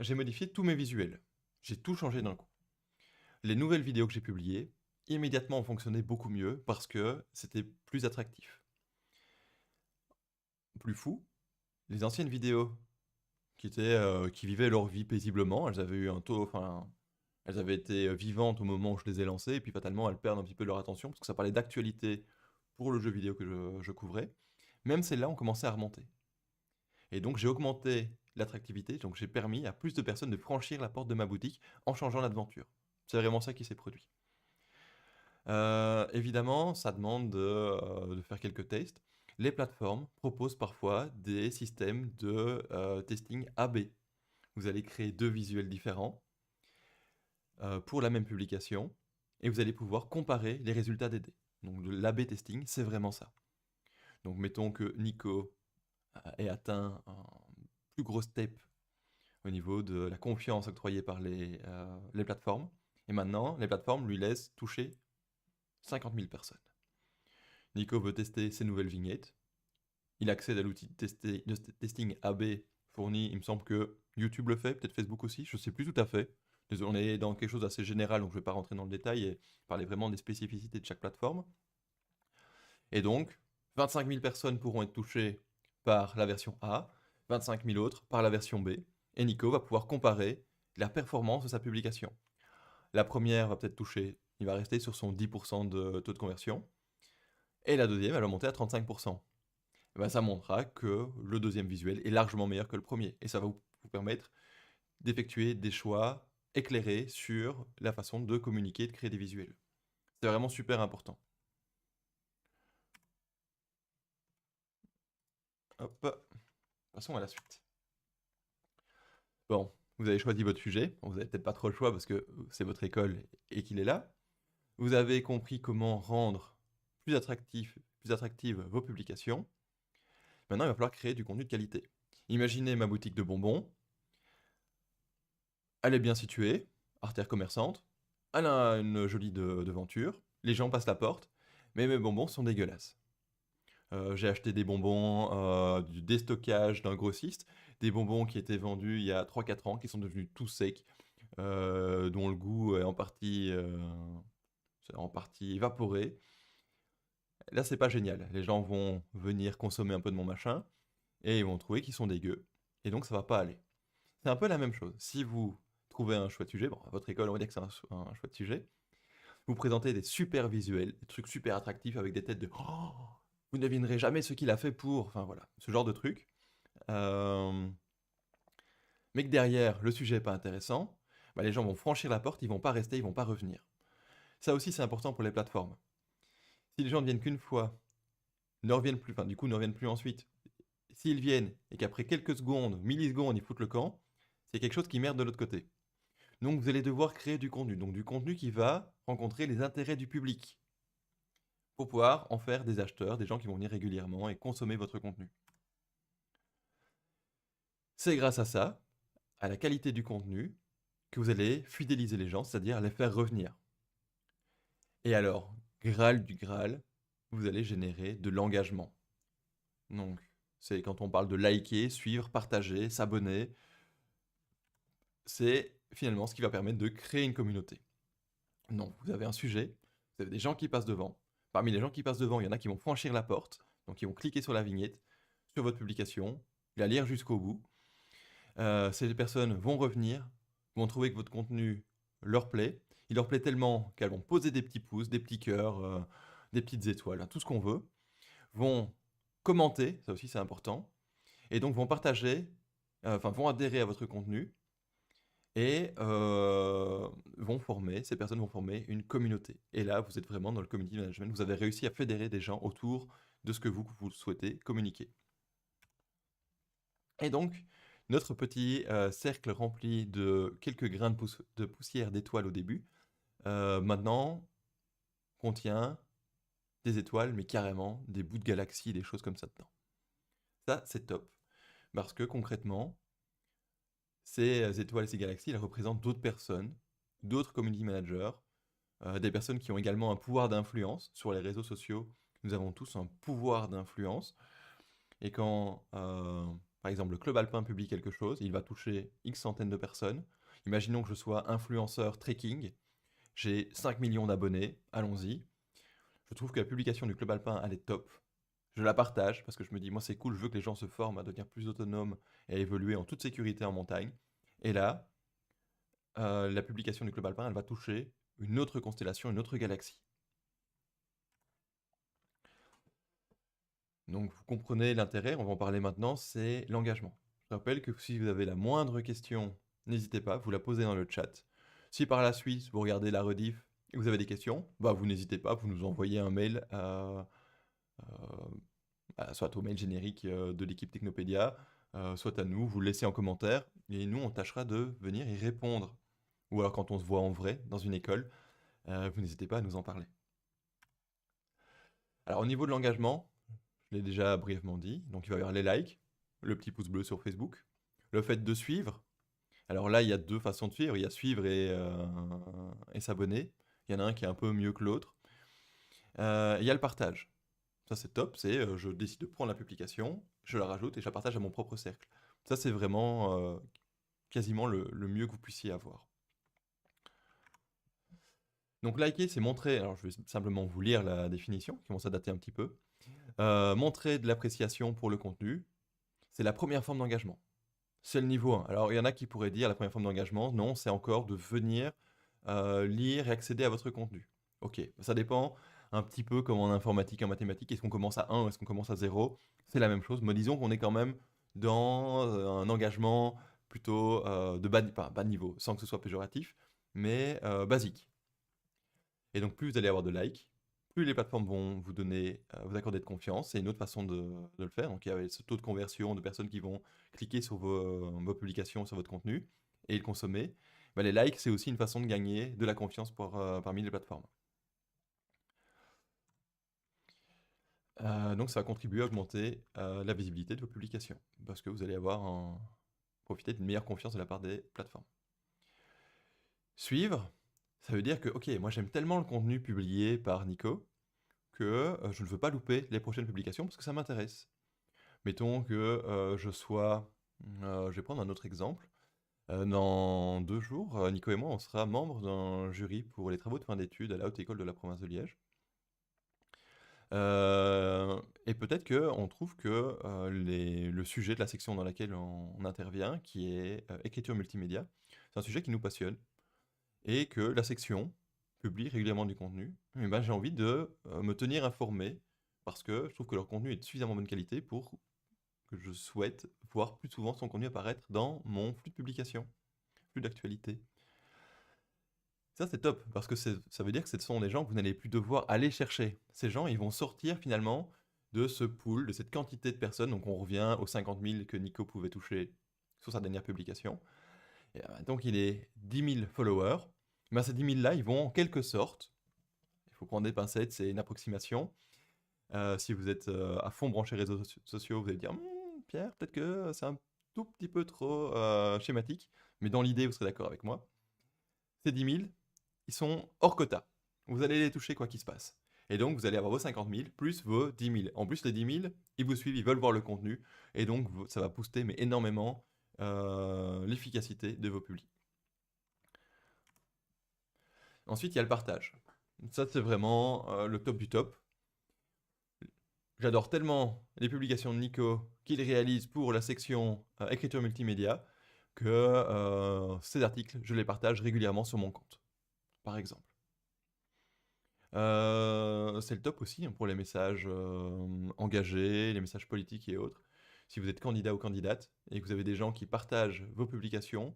J'ai modifié tous mes visuels. J'ai tout changé d'un coup. Les nouvelles vidéos que j'ai publiées, immédiatement ont fonctionné beaucoup mieux parce que c'était plus attractif. Plus fou, les anciennes vidéos qui vivaient leur vie paisiblement, elles avaient eu un taux, enfin, elles avaient été vivantes au moment où je les ai lancées, et puis fatalement elles perdent un petit peu leur attention parce que ça parlait d'actualité pour le jeu vidéo que je couvrais. Même celles-là ont commencé à remonter. Et donc j'ai augmenté l'attractivité, donc j'ai permis à plus de personnes de franchir la porte de ma boutique en changeant l'aventure. C'est vraiment ça qui s'est produit. Évidemment, ça demande de faire quelques tests. Les plateformes proposent parfois des systèmes de testing AB. Vous allez créer deux visuels différents pour la même publication et vous allez pouvoir comparer les résultats des dés. Donc l'AB testing, c'est vraiment ça. Donc mettons que Nico ait atteint un plus gros step au niveau de la confiance octroyée par les plateformes. Et maintenant, les plateformes lui laissent toucher 50 000 personnes. Nico veut tester ses nouvelles vignettes. Il accède à l'outil de testing AB fourni. Il me semble que YouTube le fait, peut-être Facebook aussi, je ne sais plus tout à fait. Désolé, on est dans quelque chose d'assez général, donc je ne vais pas rentrer dans le détail et parler vraiment des spécificités de chaque plateforme. Et donc, 25 000 personnes pourront être touchées par la version A, 25 000 autres par la version B. Et Nico va pouvoir comparer la performance de sa publication. La première va peut-être toucher, il va rester sur son 10% de taux de conversion. Et la deuxième, elle va monter à 35%. Et ben, ça montrera que le deuxième visuel est largement meilleur que le premier. Et ça va vous permettre d'effectuer des choix éclairés sur la façon de communiquer, de créer des visuels. C'est vraiment super important. Hop, passons à la suite. Bon, vous avez choisi votre sujet. Bon, vous n'avez peut-être pas trop le choix parce que c'est votre école et qu'il est là. Vous avez compris comment rendre plus attractives vos publications. Maintenant, il va falloir créer du contenu de qualité. Imaginez ma boutique de bonbons. Elle est bien située, artère commerçante. Elle a une jolie devanture. Les gens passent la porte, mais mes bonbons sont dégueulasses. J'ai acheté des bonbons du déstockage d'un grossiste, des bonbons qui étaient vendus il y a 3-4 ans, qui sont devenus tout secs, dont le goût est en partie évaporé. Là, c'est pas génial. Les gens vont venir consommer un peu de mon machin et ils vont trouver qu'ils sont dégueux. Et donc, ça va pas aller. C'est un peu la même chose. Si vous trouvez un chouette sujet, bon, à votre école, on va dire que c'est un chouette sujet, vous présentez des super visuels, des trucs super attractifs avec des têtes de oh, vous ne devinerez jamais ce qu'il a fait pour. Enfin voilà, ce genre de truc. Euh, Mais que derrière, le sujet n'est pas intéressant, bah, les gens vont franchir la porte, ils vont pas rester, ils vont pas revenir. Ça aussi, c'est important pour les plateformes. Si les gens ne viennent qu'une fois, ne reviennent plus, enfin du coup ne reviennent plus ensuite, s'ils viennent et qu'après quelques secondes, millisecondes, ils foutent le camp, c'est quelque chose qui merde de l'autre côté. Donc vous allez devoir créer du contenu, donc du contenu qui va rencontrer les intérêts du public, pour pouvoir en faire des acheteurs, des gens qui vont venir régulièrement et consommer votre contenu. C'est grâce à ça, à la qualité du contenu, que vous allez fidéliser les gens, c'est-à-dire les faire revenir. Et alors, Graal du Graal, vous allez générer de l'engagement. Donc, c'est quand on parle de liker, suivre, partager, s'abonner, c'est finalement ce qui va permettre de créer une communauté. Donc, vous avez un sujet, vous avez des gens qui passent devant. Parmi les gens qui passent devant, il y en a qui vont franchir la porte, donc ils vont cliquer sur la vignette, sur votre publication, la lire jusqu'au bout. Ces personnes vont revenir, vont trouver que votre contenu leur plaît. Il leur plaît tellement qu'elles vont poser des petits pouces, des petits cœurs, des petites étoiles, hein, tout ce qu'on veut. Vont commenter, ça aussi c'est important, et donc vont partager, enfin vont adhérer à votre contenu et ces personnes vont former une communauté. Et là, vous êtes vraiment dans le community management, vous avez réussi à fédérer des gens autour de ce que vous souhaitez communiquer. Et donc, notre petit cercle rempli de quelques grains de poussière d'étoiles au début, maintenant contient des étoiles, mais carrément des bouts de galaxies, des choses comme ça dedans. Ça, c'est top. Parce que concrètement, ces étoiles et ces galaxies, elles représentent d'autres personnes, d'autres community managers, des personnes qui ont également un pouvoir d'influence sur les réseaux sociaux. Nous avons tous un pouvoir d'influence. Et quand, par exemple, le Club Alpin publie quelque chose, il va toucher X centaines de personnes. Imaginons que je sois influenceur trekking, j'ai 5 millions d'abonnés, allons-y. Je trouve que la publication du Club Alpin, elle est top. Je la partage parce que je me dis, moi c'est cool, je veux que les gens se forment à devenir plus autonomes et à évoluer en toute sécurité en montagne. Et là, la publication du Club Alpin, elle va toucher une autre constellation, une autre galaxie. Donc vous comprenez l'intérêt, on va en parler maintenant, c'est l'engagement. Je rappelle que si vous avez la moindre question, n'hésitez pas, vous la posez dans le chat. Si par la suite vous regardez la rediff et que vous avez des questions, bah vous n'hésitez pas, vous nous envoyez un mail soit au mail générique de l'équipe Technopédia, soit à nous, vous le laissez en commentaire, et nous on tâchera de venir y répondre. Ou alors quand on se voit en vrai dans une école, vous n'hésitez pas à nous en parler. Alors au niveau de l'engagement, je l'ai déjà brièvement dit, donc il va y avoir les likes, le petit pouce bleu sur Facebook, le fait de suivre. Alors là, il y a deux façons de suivre, il y a suivre et s'abonner. Il y en a un qui est un peu mieux que l'autre. Il y a le partage. Ça c'est top, c'est je décide de prendre la publication, je la rajoute et je la partage à mon propre cercle. Ça c'est vraiment quasiment le mieux que vous puissiez avoir. Donc liker, c'est montrer, alors je vais simplement vous lire la définition, qui commence à dater un petit peu. Montrer de l'appréciation pour le contenu, c'est la première forme d'engagement. C'est le niveau 1. Alors il y en a qui pourraient dire la première forme d'engagement, non, c'est encore de venir lire et accéder à votre contenu. Ok, ça dépend un petit peu comme en informatique, en mathématiques, est-ce qu'on commence à 1 ou est-ce qu'on commence à 0? C'est la même chose, mais disons qu'on est quand même dans un engagement plutôt de bas niveau, sans que ce soit péjoratif, mais basique. Et donc, plus vous allez avoir de likes, plus les plateformes vont vous donner, vous accorder de confiance. C'est une autre façon de le faire. Donc, il y a ce taux de conversion de personnes qui vont cliquer sur vos publications, sur votre contenu et le consommer. Bah, les likes, c'est aussi une façon de gagner de la confiance parmi les plateformes. Donc, ça va contribuer à augmenter la visibilité de vos publications parce que vous allez profiter d'une meilleure confiance de la part des plateformes. Suivre, ça veut dire que, ok, moi j'aime tellement le contenu publié par Nico que je ne veux pas louper les prochaines publications parce que ça m'intéresse. Mettons que je vais prendre un autre exemple. Dans 2 jours, Nico et moi, on sera membres d'un jury pour les travaux de fin d'études à la Haute École de la province de Liège. Et peut-être qu'on trouve que le sujet de la section dans laquelle on intervient, qui est écriture multimédia, c'est un sujet qui nous passionne et que la section publie régulièrement du contenu, et ben, j'ai envie de me tenir informé parce que je trouve que leur contenu est de suffisamment bonne qualité pour que je souhaite voir plus souvent son contenu apparaître dans mon flux de publication, flux d'actualité. Ça, c'est top parce que ça veut dire que ce sont des gens que vous n'allez plus devoir aller chercher. Ces gens, ils vont sortir finalement de ce pool, de cette quantité de personnes. Donc on revient aux 50 000 que Nico pouvait toucher sur sa dernière publication. Et, donc il est 10 000 followers. Ben, ces 10 000 là, ils vont en quelque sorte, il faut prendre des pincettes, c'est une approximation. Si vous êtes à fond branché réseaux sociaux, vous allez dire Pierre, peut-être que c'est un tout petit peu trop schématique, mais dans l'idée, vous serez d'accord avec moi. Ces 10 000, ils sont hors quota. Vous allez les toucher quoi qu'il se passe. Et donc, vous allez avoir vos 50 000 plus vos 10 000. En plus, les 10 000, ils vous suivent, ils veulent voir le contenu. Et donc, ça va booster mais énormément l'efficacité de vos publis. Ensuite, il y a le partage. Ça, c'est vraiment le top du top. J'adore tellement les publications de Nico qu'il réalise pour la section écriture multimédia que ces articles, je les partage régulièrement sur mon compte, par exemple. C'est le top aussi hein, pour les messages engagés, les messages politiques et autres. Si vous êtes candidat ou candidate et que vous avez des gens qui partagent vos publications,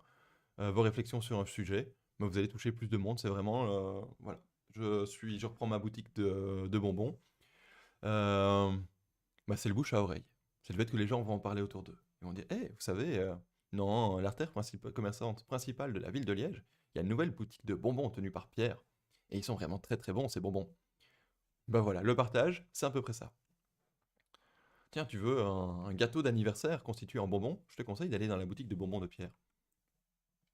vos réflexions sur un sujet, bah, vous allez toucher plus de monde. C'est vraiment, voilà. Je reprends ma boutique de bonbons. Euh, Bah, c'est le bouche à oreille. C'est le fait que les gens vont en parler autour d'eux. Ils vont dire, hey, vous savez, non, l'artère commerçante principale de la ville de Liège, il y a une nouvelle boutique de bonbons tenue par Pierre. Et ils sont vraiment très très bons, ces bonbons. Bah voilà, le partage, c'est à peu près ça. Tiens, tu veux un gâteau d'anniversaire constitué en bonbons? Je te conseille d'aller dans la boutique de bonbons de Pierre.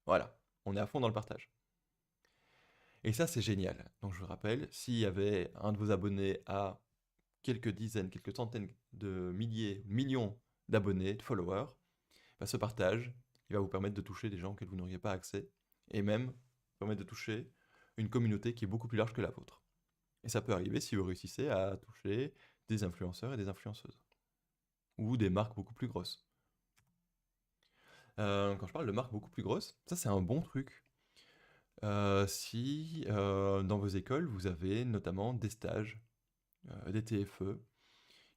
Voilà, on est à fond dans le partage. Et ça, c'est génial. Donc je vous rappelle, s'il y avait un de vos abonnés à quelques dizaines, quelques centaines de milliers, millions d'abonnés, de followers, bah, ce partage, il va vous permettre de toucher des gens auxquels vous n'auriez pas accès, et même permettre de toucher une communauté qui est beaucoup plus large que la vôtre. Et ça peut arriver si vous réussissez à toucher des influenceurs et des influenceuses, ou des marques beaucoup plus grosses. Quand je parle de marques beaucoup plus grosses, ça c'est un bon truc. Si dans vos écoles, vous avez notamment des stages, des TFE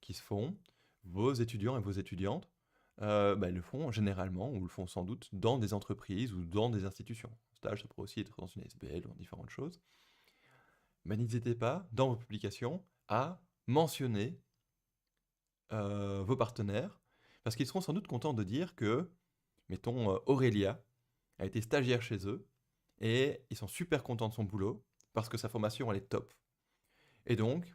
qui se font, vos étudiants et vos étudiantes bah, ils le font généralement, ou le font sans doute, dans des entreprises ou dans des institutions. Stage, ça pourrait aussi être dans une SBL ou dans différentes choses. Mais n'hésitez pas, dans vos publications, à mentionner vos partenaires, parce qu'ils seront sans doute contents de dire que, mettons, Aurélia a été stagiaire chez eux, et ils sont super contents de son boulot, parce que sa formation, elle est top. Et donc,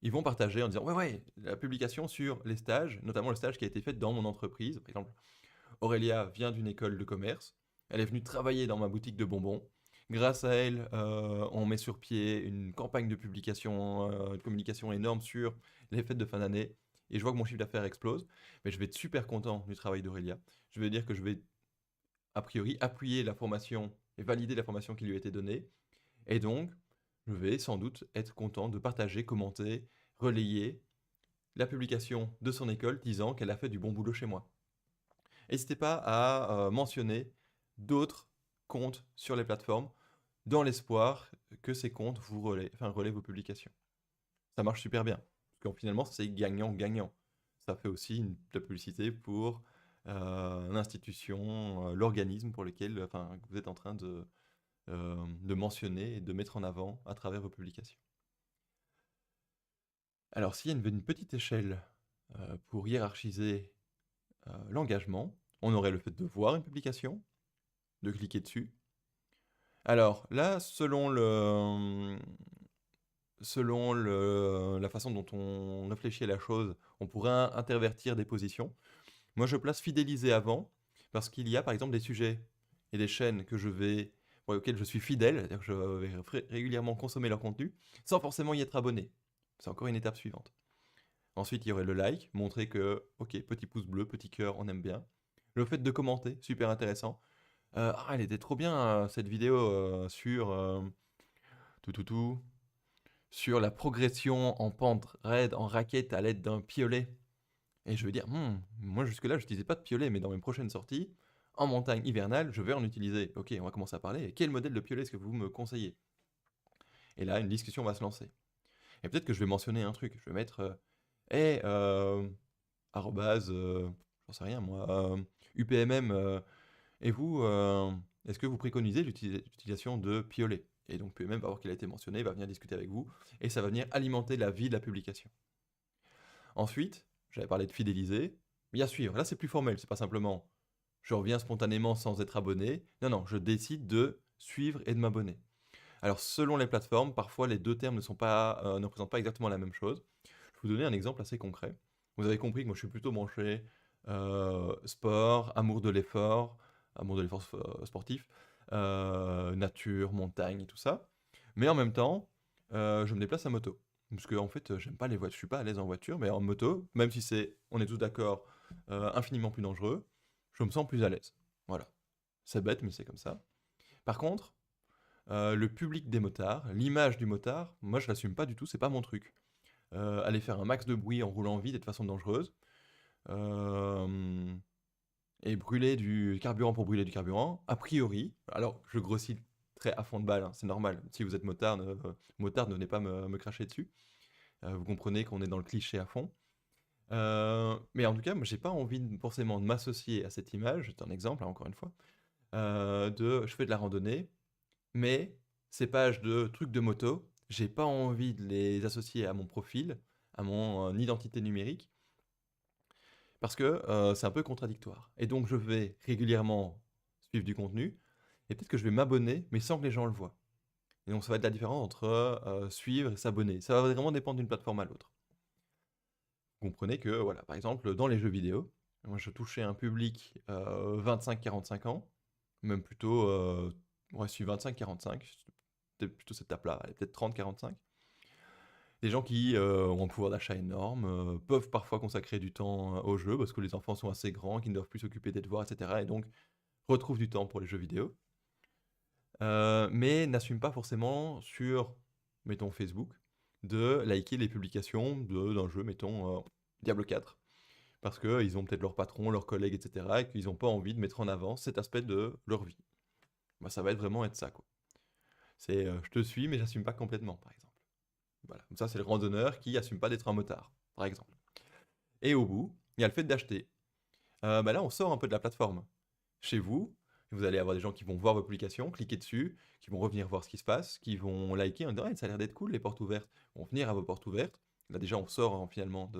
ils vont partager en disant, ouais, ouais, la publication sur les stages, notamment le stage qui a été fait dans mon entreprise. Par exemple, Aurélia vient d'une école de commerce, elle est venue travailler dans ma boutique de bonbons. Grâce à elle, on met sur pied une campagne de publication, de communication énorme sur les fêtes de fin d'année. Et je vois que mon chiffre d'affaires explose. Mais je vais être super content du travail d'Aurélia. Je vais dire que je vais, a priori, appuyer la formation et valider la formation qui lui a été donnée. Et donc, je vais sans doute être content de partager, commenter, relayer la publication de son école disant qu'elle a fait du bon boulot chez moi. N'hésitez pas à mentionner d'autres comptes sur les plateformes dans l'espoir que ces comptes vous relaient vos publications. Ça marche super bien. Parce que finalement, c'est gagnant-gagnant. Ça fait aussi de la publicité pour l'institution, l'organisme pour lequel que vous êtes en train de mentionner et de mettre en avant à travers vos publications. Alors, s'il y a une petite échelle pour hiérarchiser l'engagement, on aurait le fait de voir une publication, de cliquer dessus. Alors là, la façon dont on réfléchit à la chose, on pourrait intervertir des positions. Moi, je place fidéliser avant, parce qu'il y a par exemple des sujets et des chaînes pour lesquelles je suis fidèle, c'est-à-dire que je vais régulièrement consommer leur contenu, sans forcément y être abonné. C'est encore une étape suivante. Ensuite, il y aurait le like, montrer que, ok, petit pouce bleu, petit cœur, on aime bien. Le fait de commenter, super intéressant. Ah, elle était trop bien cette vidéo sur tout, tout, tout, sur la progression en pente raide, en raquette à l'aide d'un piolet. Et je veux dire, moi jusque-là, je n'utilisais pas de piolet, mais dans mes prochaines sorties, en montagne hivernale, je vais en utiliser. Ok, on va commencer à parler. Quel modèle de piolet est-ce que vous me conseillez? Et là, une discussion va se lancer. Et peut-être que je vais mentionner un truc. Je vais mettre, hey, arrobase, j'en sais rien moi, UPMM, et vous, est-ce que vous préconisez l'utilisation de piolet? Et donc PMM va voir qu'il a été mentionné, va venir discuter avec vous, et ça va venir alimenter la vie de la publication. Ensuite, j'avais parlé de fidéliser, bien sûr, là c'est plus formel, c'est pas simplement je reviens spontanément sans être abonné, non, non, je décide de suivre et de m'abonner. Alors selon les plateformes, parfois les deux termes ne représentent pas exactement la même chose. Je vais vous donner un exemple assez concret. Vous avez compris que moi je suis plutôt branché sport, amour de l'effort sportif, nature, montagne et tout ça. Mais en même temps, je me déplace à moto. Parce que en fait, j'aime pas les voitures, je suis pas à l'aise en voiture, mais en moto, même si on est tous d'accord, infiniment plus dangereux, je me sens plus à l'aise. Voilà. C'est bête, mais c'est comme ça. Par contre, le public des motards, l'image du motard, moi je l'assume pas du tout, c'est pas mon truc. Aller faire un max de bruit en roulant vite et de façon dangereuse, euh, et brûler du carburant pour brûler du carburant, a priori, alors je grossis très à fond de balle, hein, c'est normal, si vous êtes motard, ne venez pas me cracher dessus. Vous comprenez qu'on est dans le cliché à fond. Mais en tout cas, moi j'ai pas envie forcément de m'associer à cette image, c'est un exemple, hein, encore une fois, je fais de la randonnée, mais ces pages de trucs de moto, j'ai pas envie de les associer à mon profil, à mon identité numérique, parce que c'est un peu contradictoire. Et donc je vais régulièrement suivre du contenu, et peut-être que je vais m'abonner, mais sans que les gens le voient. Et donc ça va être la différence entre suivre et s'abonner. Ça va vraiment dépendre d'une plateforme à l'autre. Vous comprenez que, voilà, par exemple, dans les jeux vidéo, moi je touchais un public 25-45 ans, même plutôt, ouais, si 25-45, c'était plutôt cette tape-là, elle est peut-être 30-45. Des gens qui ont un pouvoir d'achat énorme, peuvent parfois consacrer du temps au jeu parce que les enfants sont assez grands, qu'ils ne doivent plus s'occuper des devoirs, etc. Et donc retrouvent du temps pour les jeux vidéo, mais n'assument pas forcément sur, mettons, Facebook, de liker les publications d'un jeu, mettons, Diablo 4. Parce qu'ils ont peut-être leur patron, leurs collègues, etc. et qu'ils n'ont pas envie de mettre en avant cet aspect de leur vie. Bah, ça va être vraiment être ça, quoi. C'est je te suis, mais j'assume pas complètement, par exemple. Voilà. Comme ça, c'est le randonneur qui assume pas d'être un motard, par exemple. Et au bout, il y a le fait d'acheter. Bah là, on sort un peu de la plateforme. Chez vous, vous allez avoir des gens qui vont voir vos publications, cliquer dessus, qui vont revenir voir ce qui se passe, qui vont liker en disant «Ouais, ça a l'air d'être cool les portes ouvertes», vont venir à vos portes ouvertes. Là déjà, on sort hein, finalement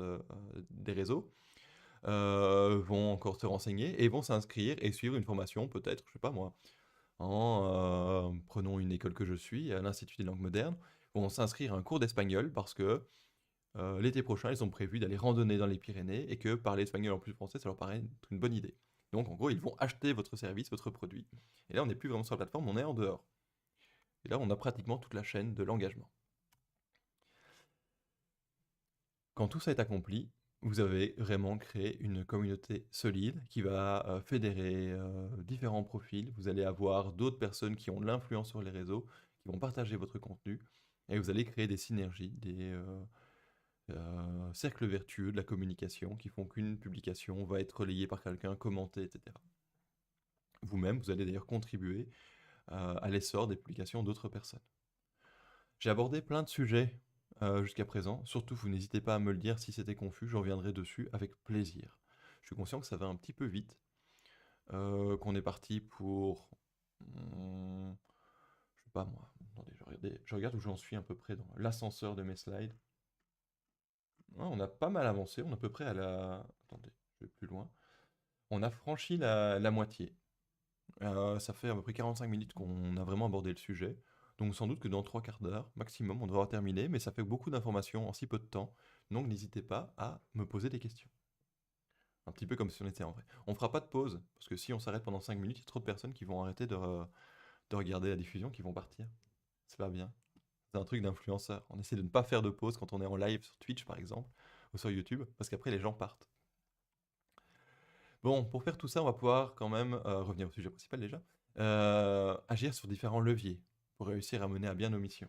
des réseaux. Vont encore se renseigner et vont s'inscrire et suivre une formation peut-être, je sais pas moi, prenons une école que je suis, à l'Institut des langues modernes, vont s'inscrire à un cours d'espagnol parce que l'été prochain, ils ont prévu d'aller randonner dans les Pyrénées et que parler espagnol en plus français, ça leur paraît être une bonne idée. Donc en gros, ils vont acheter votre service, votre produit. Et là, on n'est plus vraiment sur la plateforme, on est en dehors. Et là, on a pratiquement toute la chaîne de l'engagement. Quand tout ça est accompli, vous avez vraiment créé une communauté solide qui va fédérer différents profils. Vous allez avoir d'autres personnes qui ont de l'influence sur les réseaux, qui vont partager votre contenu, et vous allez créer des synergies, des cercles vertueux de la communication qui font qu'une publication va être relayée par quelqu'un, commentée, etc. Vous-même, vous allez d'ailleurs contribuer à l'essor des publications d'autres personnes. J'ai abordé plein de sujets jusqu'à présent. Surtout, vous n'hésitez pas à me le dire si c'était confus, je reviendrai dessus avec plaisir. Je suis conscient que ça va un petit peu vite, qu'on est parti pour... je sais pas moi. Attendez, je regarde où j'en suis à peu près dans l'ascenseur de mes slides. Ouais, on a pas mal avancé, on est à peu près à la... Attendez, je vais plus loin. On a franchi la moitié. Ça fait à peu près 45 minutes qu'on a vraiment abordé le sujet. Donc sans doute que dans 3 quarts d'heure maximum, on devra avoir terminé, mais ça fait beaucoup d'informations en si peu de temps. Donc n'hésitez pas à me poser des questions. Un petit peu comme si on était en vrai. On fera pas de pause, parce que si on s'arrête pendant 5 minutes, il y a trop de personnes qui vont arrêter de regarder la diffusion, qui vont partir. C'est pas bien. C'est un truc d'influenceur. On essaie de ne pas faire de pause quand on est en live sur Twitch par exemple, ou sur YouTube, parce qu'après les gens partent. Bon, pour faire tout ça, on va pouvoir quand même revenir au sujet principal déjà. Agir sur différents leviers pour réussir à mener à bien nos missions.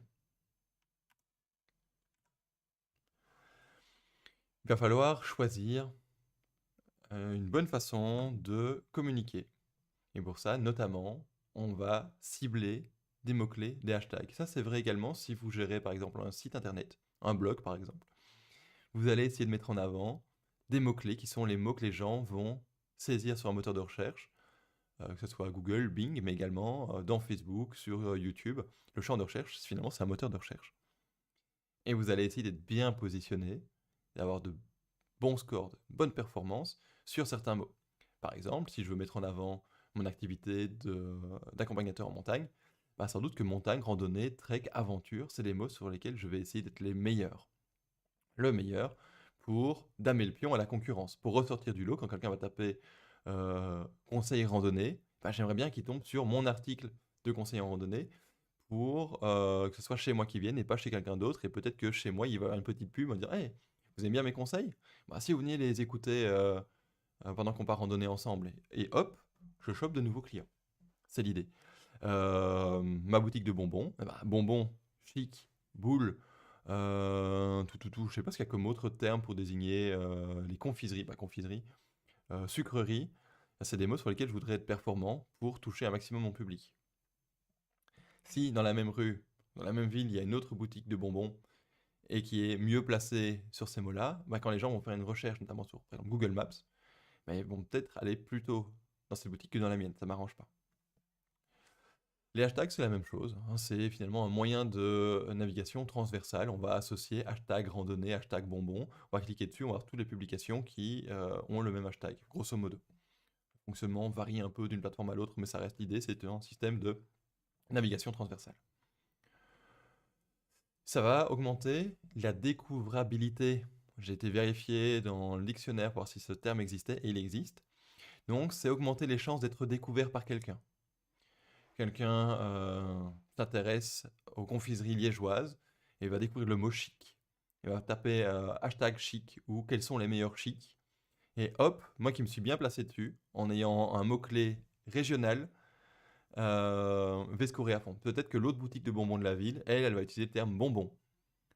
Il va falloir choisir une bonne façon de communiquer. Et pour ça, notamment, on va cibler des mots-clés, des hashtags. Ça, c'est vrai également si vous gérez par exemple un site internet, un blog par exemple. Vous allez essayer de mettre en avant des mots-clés qui sont les mots que les gens vont saisir sur un moteur de recherche, que ce soit Google, Bing, mais également dans Facebook, sur YouTube. Le champ de recherche, finalement, c'est un moteur de recherche. Et vous allez essayer d'être bien positionné, d'avoir de bons scores, de bonnes performances sur certains mots. Par exemple, si je veux mettre en avant mon activité d'accompagnateur en montagne, bah sans doute que montagne, randonnée, trek, aventure, c'est les mots sur lesquels je vais essayer d'être les meilleurs. Le meilleur pour damer le pion à la concurrence. Pour ressortir du lot, quand quelqu'un va taper conseil randonnée, bah, j'aimerais bien qu'il tombe sur mon article de conseil en randonnée pour que ce soit chez moi qui vienne et pas chez quelqu'un d'autre. Et peut-être que chez moi, il va y avoir une petite pub, il va dire «Hey, vous aimez bien mes conseils? Bah, si vous veniez les écouter pendant qu'on part randonner ensemble.» Et hop, je chope de nouveaux clients. C'est l'idée. Ma boutique de bonbons, eh ben, bonbons, chic, boule, je sais pas ce qu'il y a comme autre terme pour désigner les confiseries, pas confiserie, sucreries. C'est des mots sur lesquels je voudrais être performant pour toucher un maximum mon public. Si dans la même rue, dans la même ville, il y a une autre boutique de bonbons et qui est mieux placée sur ces mots-là, bah, quand les gens vont faire une recherche, notamment sur par exemple, Google Maps, bah, ils vont peut-être aller plus tôt dans cette boutique que dans la mienne. Ça m'arrange pas. Les hashtags, c'est la même chose, hein. C'est finalement un moyen de navigation transversale. On va associer hashtag randonnée, hashtag bonbon. On va cliquer dessus, on va voir toutes les publications qui ont le même hashtag, grosso modo. Le fonctionnement varie un peu d'une plateforme à l'autre, mais ça reste l'idée, c'est un système de navigation transversale. Ça va augmenter la découvrabilité. J'ai été vérifier dans le dictionnaire pour voir si ce terme existait et il existe. Donc, c'est augmenter les chances d'être découvert par quelqu'un. Quelqu'un s'intéresse aux confiseries liégeoises et va découvrir le mot chic. Il va taper hashtag chic ou quels sont les meilleurs chics. Et hop, moi qui me suis bien placé dessus, en ayant un mot-clé régional, vais scorer à fond. Peut-être que l'autre boutique de bonbons de la ville, elle va utiliser le terme bonbon.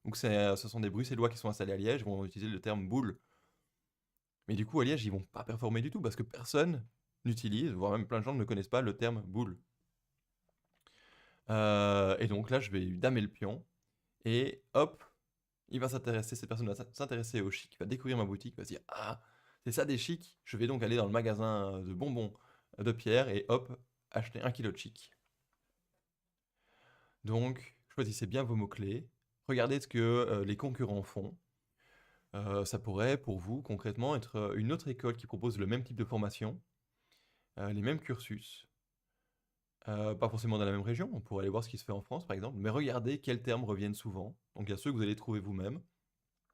Donc ce sont des Bruxellois qui sont installés à Liège, vont utiliser le terme boule. Mais du coup, à Liège, ils vont pas performer du tout parce que personne n'utilise, voire même plein de gens ne connaissent pas le terme boule. Et donc là, je vais lui damer le pion. Et hop, il va s'intéresser, cette personne va s'intéresser au chic, va découvrir ma boutique, va se dire, ah, c'est ça des chics. Je vais donc aller dans le magasin de bonbons de Pierre et hop, acheter 1 kilo de chic. Donc, choisissez bien vos mots-clés. Regardez ce que les concurrents font. Ça pourrait, pour vous, concrètement, être une autre école qui propose le même type de formation, les mêmes cursus, pas forcément dans la même région. On pourrait aller voir ce qui se fait en France, par exemple, mais regardez quels termes reviennent souvent. Donc, il y a ceux que vous allez trouver vous-même.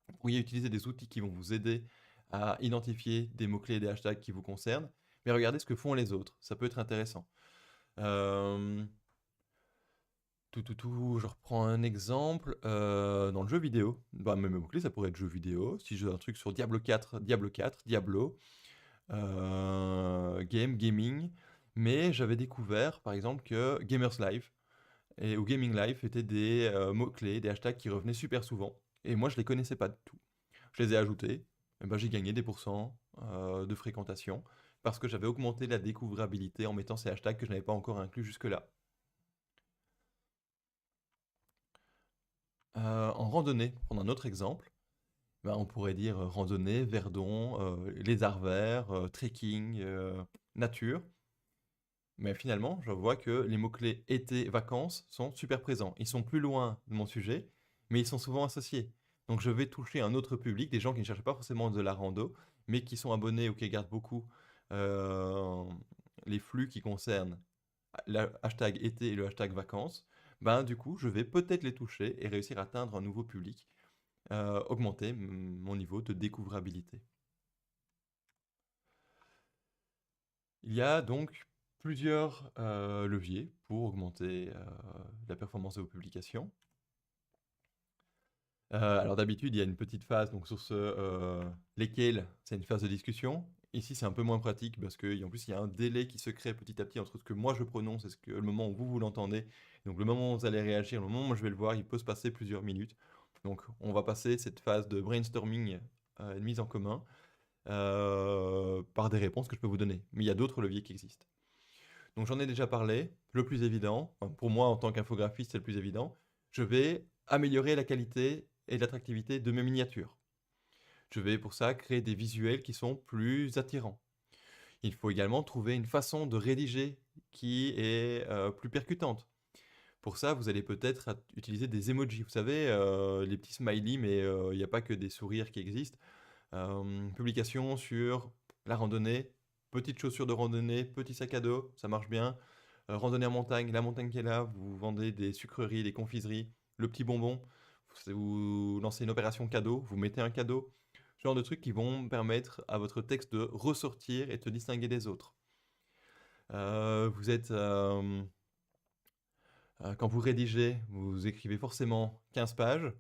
Vous pourriez utiliser des outils qui vont vous aider à identifier des mots-clés et des hashtags qui vous concernent, mais regardez ce que font les autres. Ça peut être intéressant. Euh, je reprends un exemple. Dans le jeu vidéo, bah, mes mots-clés, ça pourrait être jeu vidéo. Si j'ai un truc sur Diablo 4, Diablo 4, Diablo, gaming. Mais j'avais découvert, par exemple, que Gamers Live ou Gaming Live étaient des mots-clés, des hashtags qui revenaient super souvent. Et moi, je les connaissais pas du tout. Je les ai ajoutés. Et ben, j'ai gagné des pourcents de fréquentation parce que j'avais augmenté la découvrabilité en mettant ces hashtags que je n'avais pas encore inclus jusque-là. En randonnée, pour prendre un autre exemple, ben, on pourrait dire randonnée, verdon, les arts verts, trekking, nature. Mais finalement, je vois que les mots-clés été, vacances sont super présents. Ils sont plus loin de mon sujet, mais ils sont souvent associés. Donc je vais toucher un autre public, des gens qui ne cherchent pas forcément de la rando, mais qui sont abonnés ou qui regardent beaucoup euh, les flux qui concernent le hashtag été et le hashtag vacances. Ben, du coup, je vais peut-être les toucher et réussir à atteindre un nouveau public, augmenter mon niveau de découvrabilité. Il y a donc plusieurs leviers pour augmenter la performance de vos publications. Alors d'habitude, il y a une petite phase, donc sur lesquels c'est une phase de discussion. Ici, c'est un peu moins pratique parce qu'en plus, il y a un délai qui se crée petit à petit entre ce que moi je prononce et le moment où vous l'entendez. Donc le moment où vous allez réagir, le moment où je vais le voir, il peut se passer plusieurs minutes. Donc on va passer cette phase de brainstorming et de mise en commun par des réponses que je peux vous donner. Mais il y a d'autres leviers qui existent. Donc j'en ai déjà parlé. Le plus évident, enfin, pour moi en tant qu'infographiste, c'est le plus évident. Je vais améliorer la qualité et l'attractivité de mes miniatures. Je vais pour ça créer des visuels qui sont plus attirants. Il faut également trouver une façon de rédiger qui est plus percutante. Pour ça, vous allez peut-être utiliser des emojis. Vous savez, les petits smileys, mais il n'y a pas que des sourires qui existent. Publication sur la randonnée, petites chaussures de randonnée, petit sac à dos, ça marche bien. Randonnée en montagne, la montagne qui est là, vous vendez des sucreries, des confiseries, le petit bonbon, vous lancez une opération cadeau, vous mettez un cadeau, ce genre de trucs qui vont permettre à votre texte de ressortir et de se distinguer des autres. Vous êtes, quand vous rédigez, vous écrivez forcément 15 pages,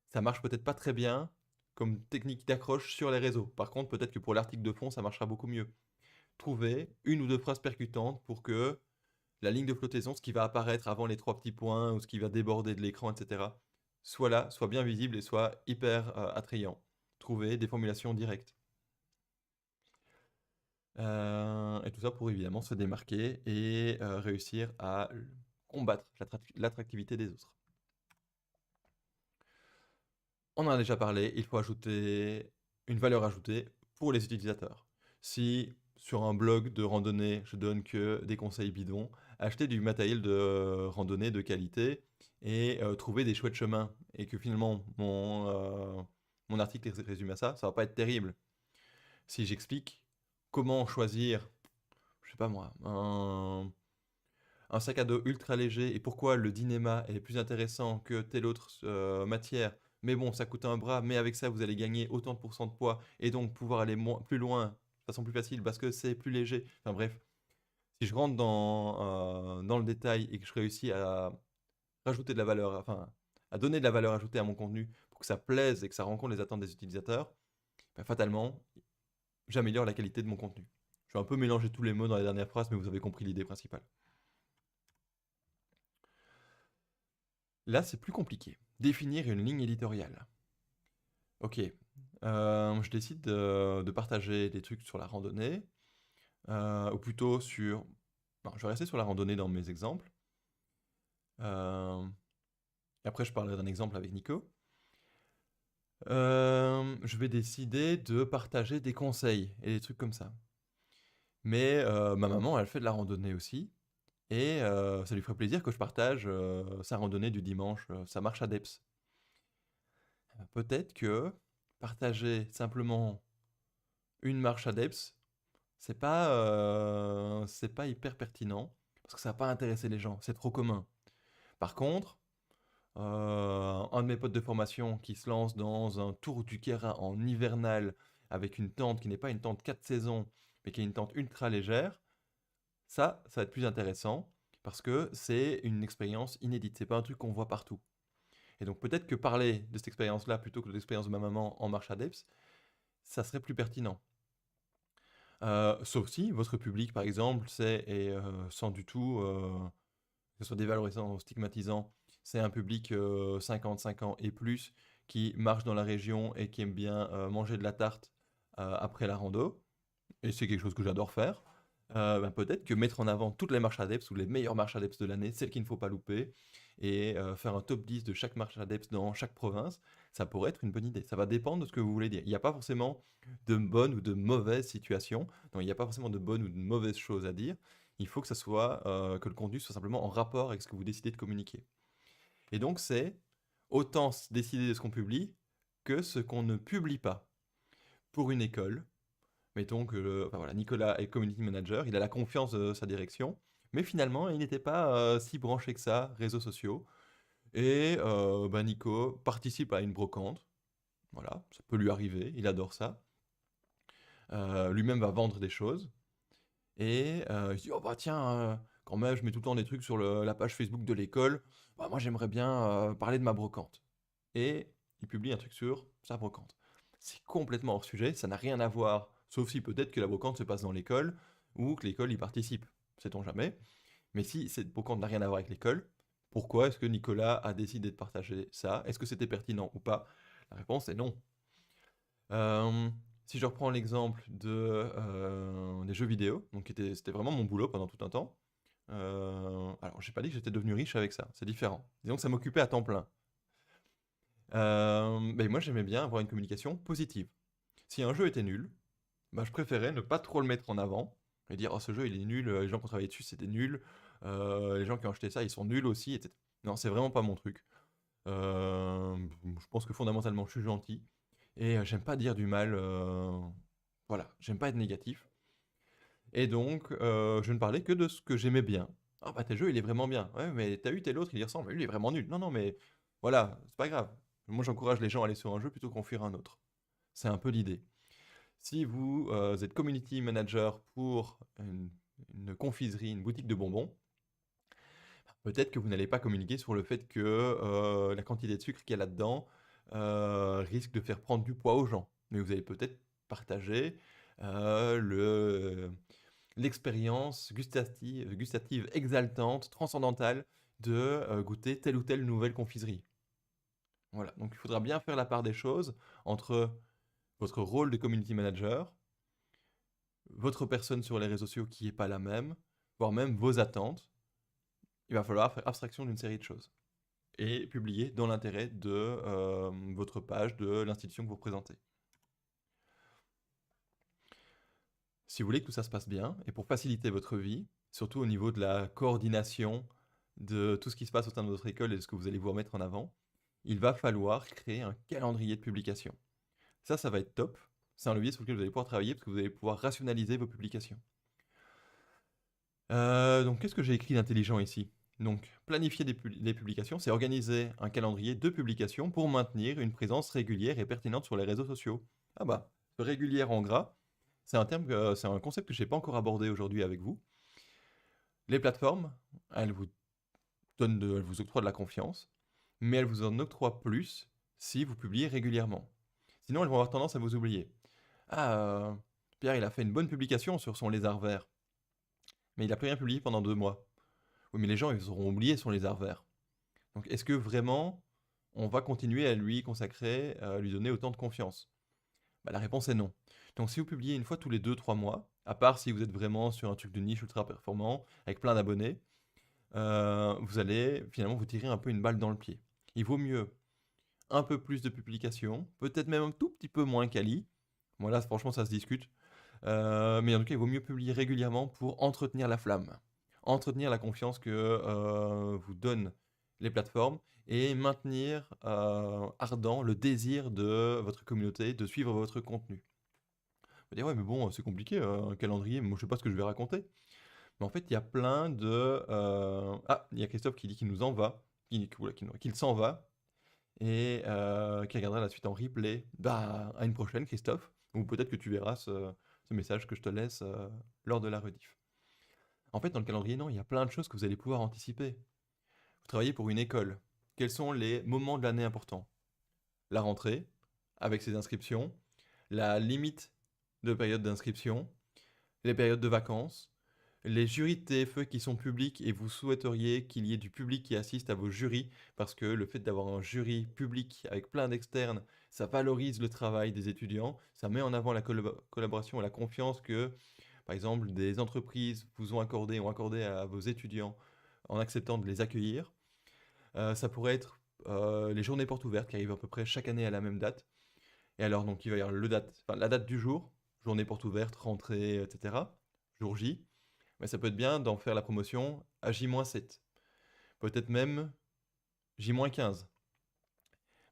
ça marche peut-être pas très bien comme technique d'accroche sur les réseaux. Par contre, peut-être que pour l'article de fond, ça marchera beaucoup mieux. Trouvez une ou deux phrases percutantes pour que la ligne de flottaison, ce qui va apparaître avant les trois petits points ou ce qui va déborder de l'écran, etc., soit là, soit bien visible et soit hyper attrayant. Trouvez des formulations directes. Et tout ça pour évidemment se démarquer et réussir à combattre l'attractivité des autres. On en a déjà parlé, il faut ajouter une valeur ajoutée pour les utilisateurs. Si sur un blog de randonnée, je donne que des conseils bidons, achetez du matériel de randonnée de qualité et trouver des chouettes chemins et que finalement mon article résume à ça, ça va pas être terrible. Si j'explique comment choisir, je sais pas moi, un sac à dos ultra léger et pourquoi le dynéma est plus intéressant que telle autre matière. Mais bon, ça coûte un bras, mais avec ça, vous allez gagner autant de pourcents de poids et donc pouvoir aller plus loin de façon plus facile parce que c'est plus léger. Enfin bref, si je rentre dans le détail et que je réussis à rajouter de la valeur, enfin, à donner de la valeur ajoutée à mon contenu pour que ça plaise et que ça rencontre les attentes des utilisateurs, bah, fatalement, j'améliore la qualité de mon contenu. Je vais un peu mélanger tous les mots dans les dernières phrases, mais vous avez compris l'idée principale. Là, c'est plus compliqué. Définir une ligne éditoriale. Ok, je décide de partager des trucs sur la randonnée, ou plutôt sur... Non, je vais rester sur la randonnée dans mes exemples. Euh, et après, je parlerai d'un exemple avec Nico. Je vais décider de partager des conseils et des trucs comme ça. Mais ma maman, elle fait de la randonnée aussi. Et ça lui ferait plaisir que je partage sa randonnée du dimanche, sa marche à Deps. Peut-être que partager simplement une marche à Deps, c'est pas hyper pertinent, parce que ça va pas intéresser les gens, c'est trop commun. Par contre, un de mes potes de formation qui se lance dans un tour du Kera en hivernal avec une tente qui n'est pas une tente 4 saisons, mais qui est une tente ultra légère, ça va être plus intéressant parce que c'est une expérience inédite, c'est pas un truc qu'on voit partout. Et donc peut-être que parler de cette expérience-là plutôt que de l'expérience de ma maman en marche à Deps, ça serait plus pertinent. Sauf si votre public, par exemple, c'est, et sans du tout que ce soit dévalorisant ou stigmatisant, c'est un public 55 ans et plus qui marche dans la région et qui aime bien manger de la tarte après la rando, et c'est quelque chose que j'adore faire. Ben, peut-être que mettre en avant toutes les marches ADEPS ou les meilleures marches ADEPS de l'année, celles qu'il ne faut pas louper, et faire un top 10 de chaque marche ADEPS dans chaque province, ça pourrait être une bonne idée. Ça va dépendre de ce que vous voulez dire. Il n'y a pas forcément de bonne ou de mauvaise situation, donc il n'y a pas forcément de bonne ou de mauvaise chose à dire. Il faut que ça soit, que le contenu soit simplement en rapport avec ce que vous décidez de communiquer. Et donc c'est autant décider de ce qu'on publie que ce qu'on ne publie pas. Pour une école, mettons que enfin voilà, Nicolas est community manager, il a la confiance de sa direction, mais finalement, il n'était pas si branché que ça, réseaux sociaux. Et bah, Nico participe à une brocante. Voilà, ça peut lui arriver, il adore ça. Lui-même va vendre des choses. Et il se dit, oh bah tiens, quand même, je mets tout le temps des trucs sur la page Facebook de l'école. Bah, moi, j'aimerais bien parler de ma brocante. Et il publie un truc sur sa brocante. C'est complètement hors sujet, ça n'a rien à voir, sauf si peut-être que la brocante se passe dans l'école ou que l'école y participe, sait-on jamais. Mais si cette brocante n'a rien à voir avec l'école, pourquoi est-ce que Nicolas a décidé de partager ça? Est-ce que c'était pertinent ou pas? La réponse est non. Euh, Si je reprends l'exemple des jeux vidéo, donc c'était vraiment mon boulot pendant tout un temps. Alors, j'ai pas dit que j'étais devenu riche avec ça, c'est différent. Disons que ça m'occupait à temps plein. Ben moi, j'aimais bien avoir une communication positive. Si un jeu était nul, bah, je préférais ne pas trop le mettre en avant et dire oh ce jeu il est nul, les gens qui ont travaillé dessus c'était nul, les gens qui ont acheté ça ils sont nuls aussi, etc. Non, c'est vraiment pas mon truc. Je pense que fondamentalement je suis gentil et j'aime pas dire du mal. Voilà, j'aime pas être négatif. Et donc je ne parlais que de ce que j'aimais bien. Ah bah tel jeu il est vraiment bien. Ouais, mais t'as eu tel autre, il y ressemble. Lui il est vraiment nul. Non, non, mais voilà, c'est pas grave. Moi j'encourage les gens à aller sur un jeu plutôt qu'en fuir un autre. C'est un peu l'idée. Si vous êtes community manager pour une confiserie, une boutique de bonbons, peut-être que vous n'allez pas communiquer sur le fait que la quantité de sucre qu'il y a là-dedans risque de faire prendre du poids aux gens. Mais vous allez peut-être partager l'expérience gustative exaltante, transcendantale de goûter telle ou telle nouvelle confiserie. Voilà, donc il faudra bien faire la part des choses entre votre rôle de community manager, votre personne sur les réseaux sociaux qui n'est pas la même, voire même vos attentes. Il va falloir faire abstraction d'une série de choses et publier dans l'intérêt de votre page, de l'institution que vous représentez. Si vous voulez que tout ça se passe bien, et pour faciliter votre vie, surtout au niveau de la coordination de tout ce qui se passe au sein de votre école et de ce que vous allez vous remettre en avant, il va falloir créer un calendrier de publication. Ça va être top. C'est un levier sur lequel vous allez pouvoir travailler parce que vous allez pouvoir rationaliser vos publications. Donc qu'est-ce que j'ai écrit d'intelligent ici? Donc planifier des publications, c'est organiser un calendrier de publications pour maintenir une présence régulière et pertinente sur les réseaux sociaux. Ah bah, régulière en gras, c'est un concept que je n'ai pas encore abordé aujourd'hui avec vous. Les plateformes, elles vous elles vous octroient de la confiance, mais elles vous en octroient plus si vous publiez régulièrement. Sinon, elles vont avoir tendance à vous oublier. Ah, Pierre, il a fait une bonne publication sur son lézard vert, mais il n'a plus rien publié pendant 2 mois. Oui, mais les gens, ils auront oublié son lézard vert. Donc, est-ce que vraiment on va continuer à lui consacrer, à lui donner autant de confiance? Bah, la réponse est non. Donc, si vous publiez une fois tous les 2, 3 mois, à part si vous êtes vraiment sur un truc de niche ultra performant, avec plein d'abonnés, vous allez finalement vous tirer un peu une balle dans le pied. Il vaut mieux un peu plus de publications, peut-être même un tout petit peu moins quali. Bon, là, franchement, ça se discute. Mais en tout cas, il vaut mieux publier régulièrement pour entretenir la flamme, entretenir la confiance que vous donnent les plateformes et maintenir ardent le désir de votre communauté de suivre votre contenu. Vous allez dire, ouais, mais bon, c'est compliqué, un calendrier, moi je sais pas ce que je vais raconter. Mais en fait, il y a plein de... Ah, il y a Christophe qui dit qu'il nous en va, qu'il s'en va, et qui regardera la suite en replay. Bah, à une prochaine, Christophe. Ou peut-être que tu verras ce message que je te laisse lors de la rediff. En fait, dans le calendrier, non, il y a plein de choses que vous allez pouvoir anticiper. Vous travaillez pour une école. Quels sont les moments de l'année importants? La rentrée, avec ses inscriptions, la limite de période d'inscription, les périodes de vacances, les jurys de TFE qui sont publics et vous souhaiteriez qu'il y ait du public qui assiste à vos jurys parce que le fait d'avoir un jury public avec plein d'externes, ça valorise le travail des étudiants, ça met en avant la collaboration et la confiance que, par exemple, des entreprises vous ont accordé à vos étudiants en acceptant de les accueillir. Ça pourrait être les journées portes ouvertes qui arrivent à peu près chaque année à la même date. Et alors, donc, il va y avoir la date du jour, journée porte ouverte, rentrée, etc. Jour J. Mais ça peut être bien d'en faire la promotion à J-7. Peut-être même J-15.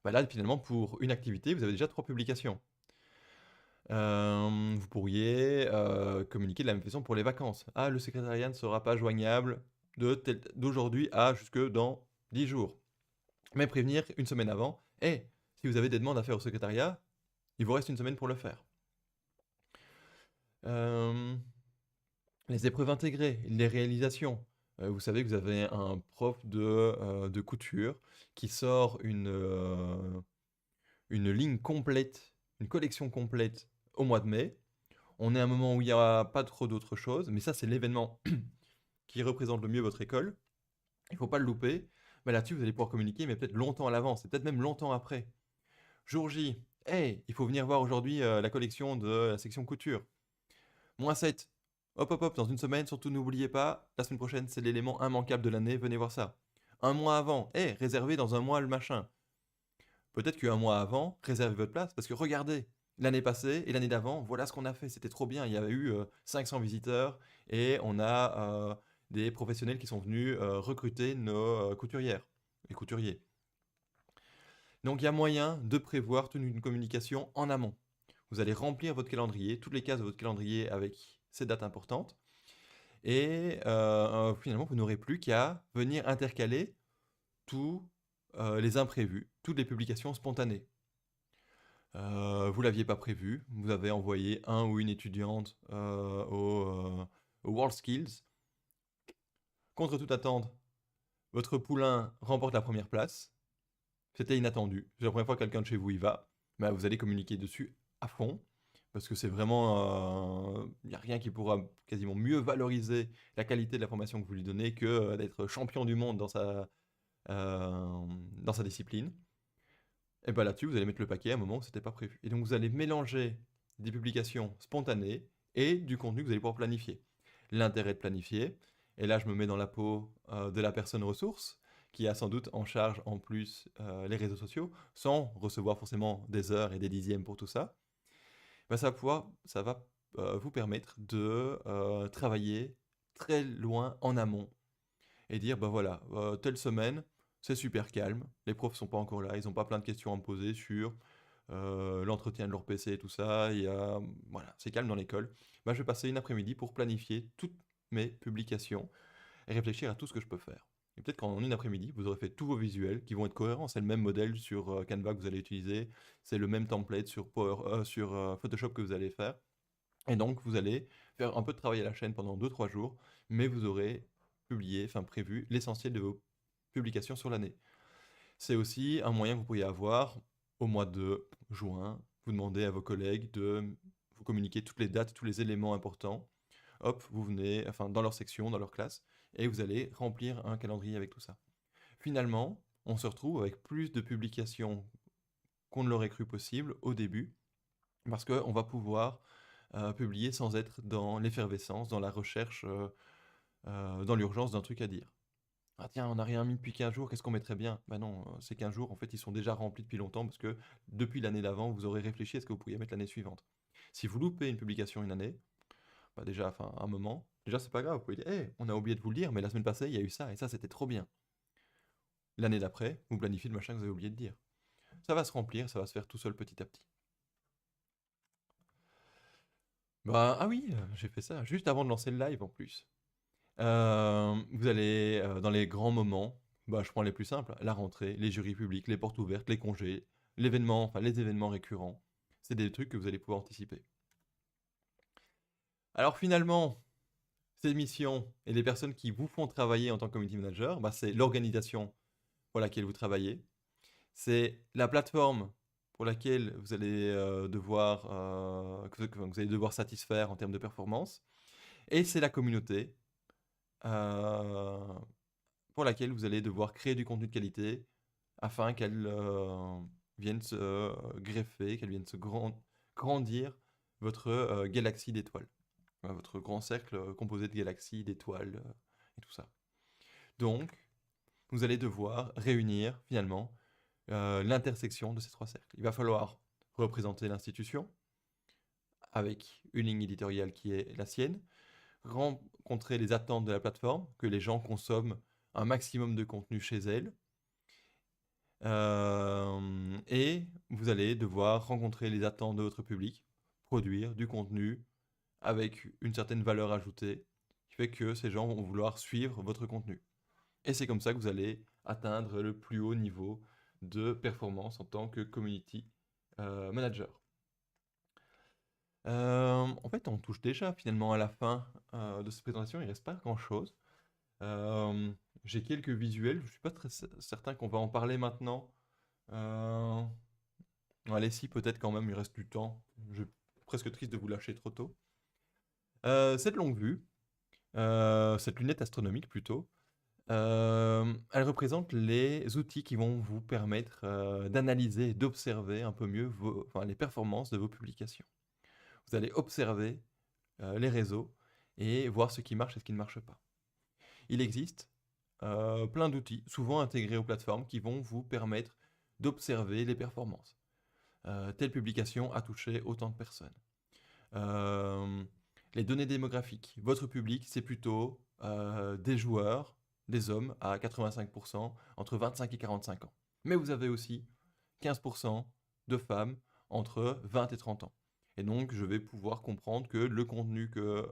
Bah là, finalement, pour une activité, vous avez déjà 3 publications. Vous pourriez communiquer de la même façon pour les vacances. Ah, le secrétariat ne sera pas joignable d'aujourd'hui à jusque dans 10 jours. Mais prévenir une semaine avant. Et si vous avez des demandes à faire au secrétariat, il vous reste une semaine pour le faire. Euh, les épreuves intégrées, les réalisations. Vous savez que vous avez un prof de couture qui sort une ligne complète, une collection complète au mois de mai. On est à un moment où il n'y a pas trop d'autres choses, mais ça, c'est l'événement qui représente le mieux votre école. Il ne faut pas le louper. Mais là-dessus, vous allez pouvoir communiquer, mais peut-être longtemps à l'avance, et peut-être même longtemps après. Jour J, hey, il faut venir voir aujourd'hui la collection de la section couture. -7. Hop, hop, hop, dans une semaine, surtout n'oubliez pas, la semaine prochaine, c'est l'élément immanquable de l'année, venez voir ça. Un mois avant, réservez dans un mois le machin. Peut-être qu'un mois avant, réservez votre place, parce que regardez, l'année passée et l'année d'avant, voilà ce qu'on a fait, c'était trop bien. Il y avait eu 500 visiteurs et on a des professionnels qui sont venus recruter nos couturières et couturiers. Donc il y a moyen de prévoir toute une communication en amont. Vous allez remplir votre calendrier, toutes les cases de votre calendrier avec ces dates importantes. Et finalement, vous n'aurez plus qu'à venir intercaler tous les imprévus, toutes les publications spontanées. Vous l'aviez pas prévu, vous avez envoyé un ou une étudiante au WorldSkills. Contre toute attente, votre poulain remporte la première place. C'était inattendu. C'est la première fois que quelqu'un de chez vous y va. Bah, vous allez communiquer dessus à fond. Parce que c'est vraiment... Il n'y a rien qui pourra quasiment mieux valoriser la qualité de la formation que vous lui donnez que d'être champion du monde dans sa discipline. Et bien là-dessus, vous allez mettre le paquet à un moment où ce n'était pas prévu. Et donc vous allez mélanger des publications spontanées et du contenu que vous allez pouvoir planifier. L'intérêt de planifier, et là je me mets dans la peau de la personne ressource, qui a sans doute en charge en plus les réseaux sociaux, sans recevoir forcément des heures et des dixièmes pour tout ça, ben ça va vous permettre de travailler très loin en amont et dire, ben voilà, telle semaine, c'est super calme, les profs sont pas encore là, ils n'ont pas plein de questions à me poser sur l'entretien de leur PC et tout ça, voilà, c'est calme dans l'école. Ben, je vais passer une après-midi pour planifier toute mes publications et réfléchir à tout ce que je peux faire. Et peut-être qu'en une après-midi, vous aurez fait tous vos visuels qui vont être cohérents. C'est le même modèle sur Canva que vous allez utiliser, c'est le même template sur Photoshop que vous allez faire. Et donc, vous allez faire un peu de travail à la chaîne pendant 2-3 jours, mais vous aurez publié, enfin prévu, l'essentiel de vos publications sur l'année. C'est aussi un moyen que vous pourriez avoir au mois de juin. Vous demandez à vos collègues de vous communiquer toutes les dates, tous les éléments importants. Hop, vous venez, enfin, dans leur section, dans leur classe, et vous allez remplir un calendrier avec tout ça. Finalement, on se retrouve avec plus de publications qu'on ne l'aurait cru possible au début, parce qu'on va pouvoir publier sans être dans l'effervescence, dans la recherche, dans l'urgence d'un truc à dire. Ah tiens, on n'a rien mis depuis 15 jours, qu'est-ce qu'on mettrait bien? Bah non, ces 15 jours, en fait, ils sont déjà remplis depuis longtemps parce que depuis l'année d'avant, vous aurez réfléchi à ce que vous pourriez mettre l'année suivante. Si vous loupez une publication une année, bah déjà, enfin, un moment, déjà, c'est pas grave, vous pouvez dire, hé, on a oublié de vous le dire, mais la semaine passée, il y a eu ça, et ça, c'était trop bien. L'année d'après, vous planifiez le machin que vous avez oublié de dire. Ça va se remplir, ça va se faire tout seul petit à petit. Bah, ah oui, j'ai fait ça juste avant de lancer le live en plus. Vous allez dans les grands moments, bah, je prends les plus simples, la rentrée, les jurys publics, les portes ouvertes, les congés, l'événement, enfin les événements récurrents. C'est des trucs que vous allez pouvoir anticiper. Alors finalement, ces missions et les personnes qui vous font travailler en tant que community manager, bah, c'est l'organisation pour laquelle vous travaillez, c'est la plateforme pour laquelle vous allez que vous allez devoir satisfaire en termes de performance, et c'est la communauté euh, pour laquelle vous allez devoir créer du contenu de qualité afin qu'elle vienne se greffer, qu'elle vienne se grandir votre galaxie d'étoiles. Votre grand cercle composé de galaxies, d'étoiles et tout ça. Donc, vous allez devoir réunir finalement l'intersection de ces trois cercles. Il va falloir représenter l'institution avec une ligne éditoriale qui est la sienne, rencontrer les attentes de la plateforme, que les gens consomment un maximum de contenu chez elle, et vous allez devoir rencontrer les attentes de votre public, produire du contenu avec une certaine valeur ajoutée, qui fait que ces gens vont vouloir suivre votre contenu. Et c'est comme ça que vous allez atteindre le plus haut niveau de performance en tant que community manager. En fait, on touche déjà finalement à la fin de cette présentation, il ne reste pas grand-chose. Euh, j'ai quelques visuels, je ne suis pas très certain qu'on va en parler maintenant. Euh, allez, si, peut-être quand même, il reste du temps. Je suis presque triste de vous lâcher trop tôt. Cette longue vue, cette lunette astronomique plutôt, elle représente les outils qui vont vous permettre d'analyser et d'observer un peu mieux enfin, les performances de vos publications. Vous allez observer les réseaux et voir ce qui marche et ce qui ne marche pas. Il existe plein d'outils, souvent intégrés aux plateformes, qui vont vous permettre d'observer les performances. Telle publication a touché autant de personnes. Les données démographiques. Votre public, c'est plutôt des joueurs, des hommes à 85%, entre 25 et 45 ans. Mais vous avez aussi 15% de femmes entre 20 et 30 ans. Et donc, je vais pouvoir comprendre que le contenu que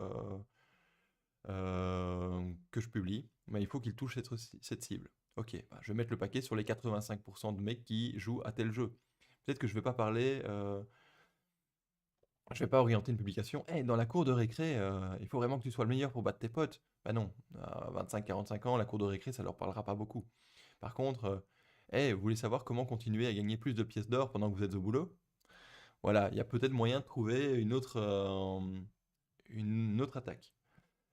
je publie, bah, il faut qu'il touche cette cible. Ok, bah, je vais mettre le paquet sur les 85% de mecs qui jouent à tel jeu. Peut-être que je ne vais pas parler, je vais pas orienter une publication. Hey, dans la cour de récré, il faut vraiment que tu sois le meilleur pour battre tes potes. Bah non, à 25-45 ans, la cour de récré, ça leur parlera pas beaucoup. Par contre, hey, vous voulez savoir comment continuer à gagner plus de pièces d'or pendant que vous êtes au boulot? Voilà, il y a peut-être moyen de trouver une autre attaque.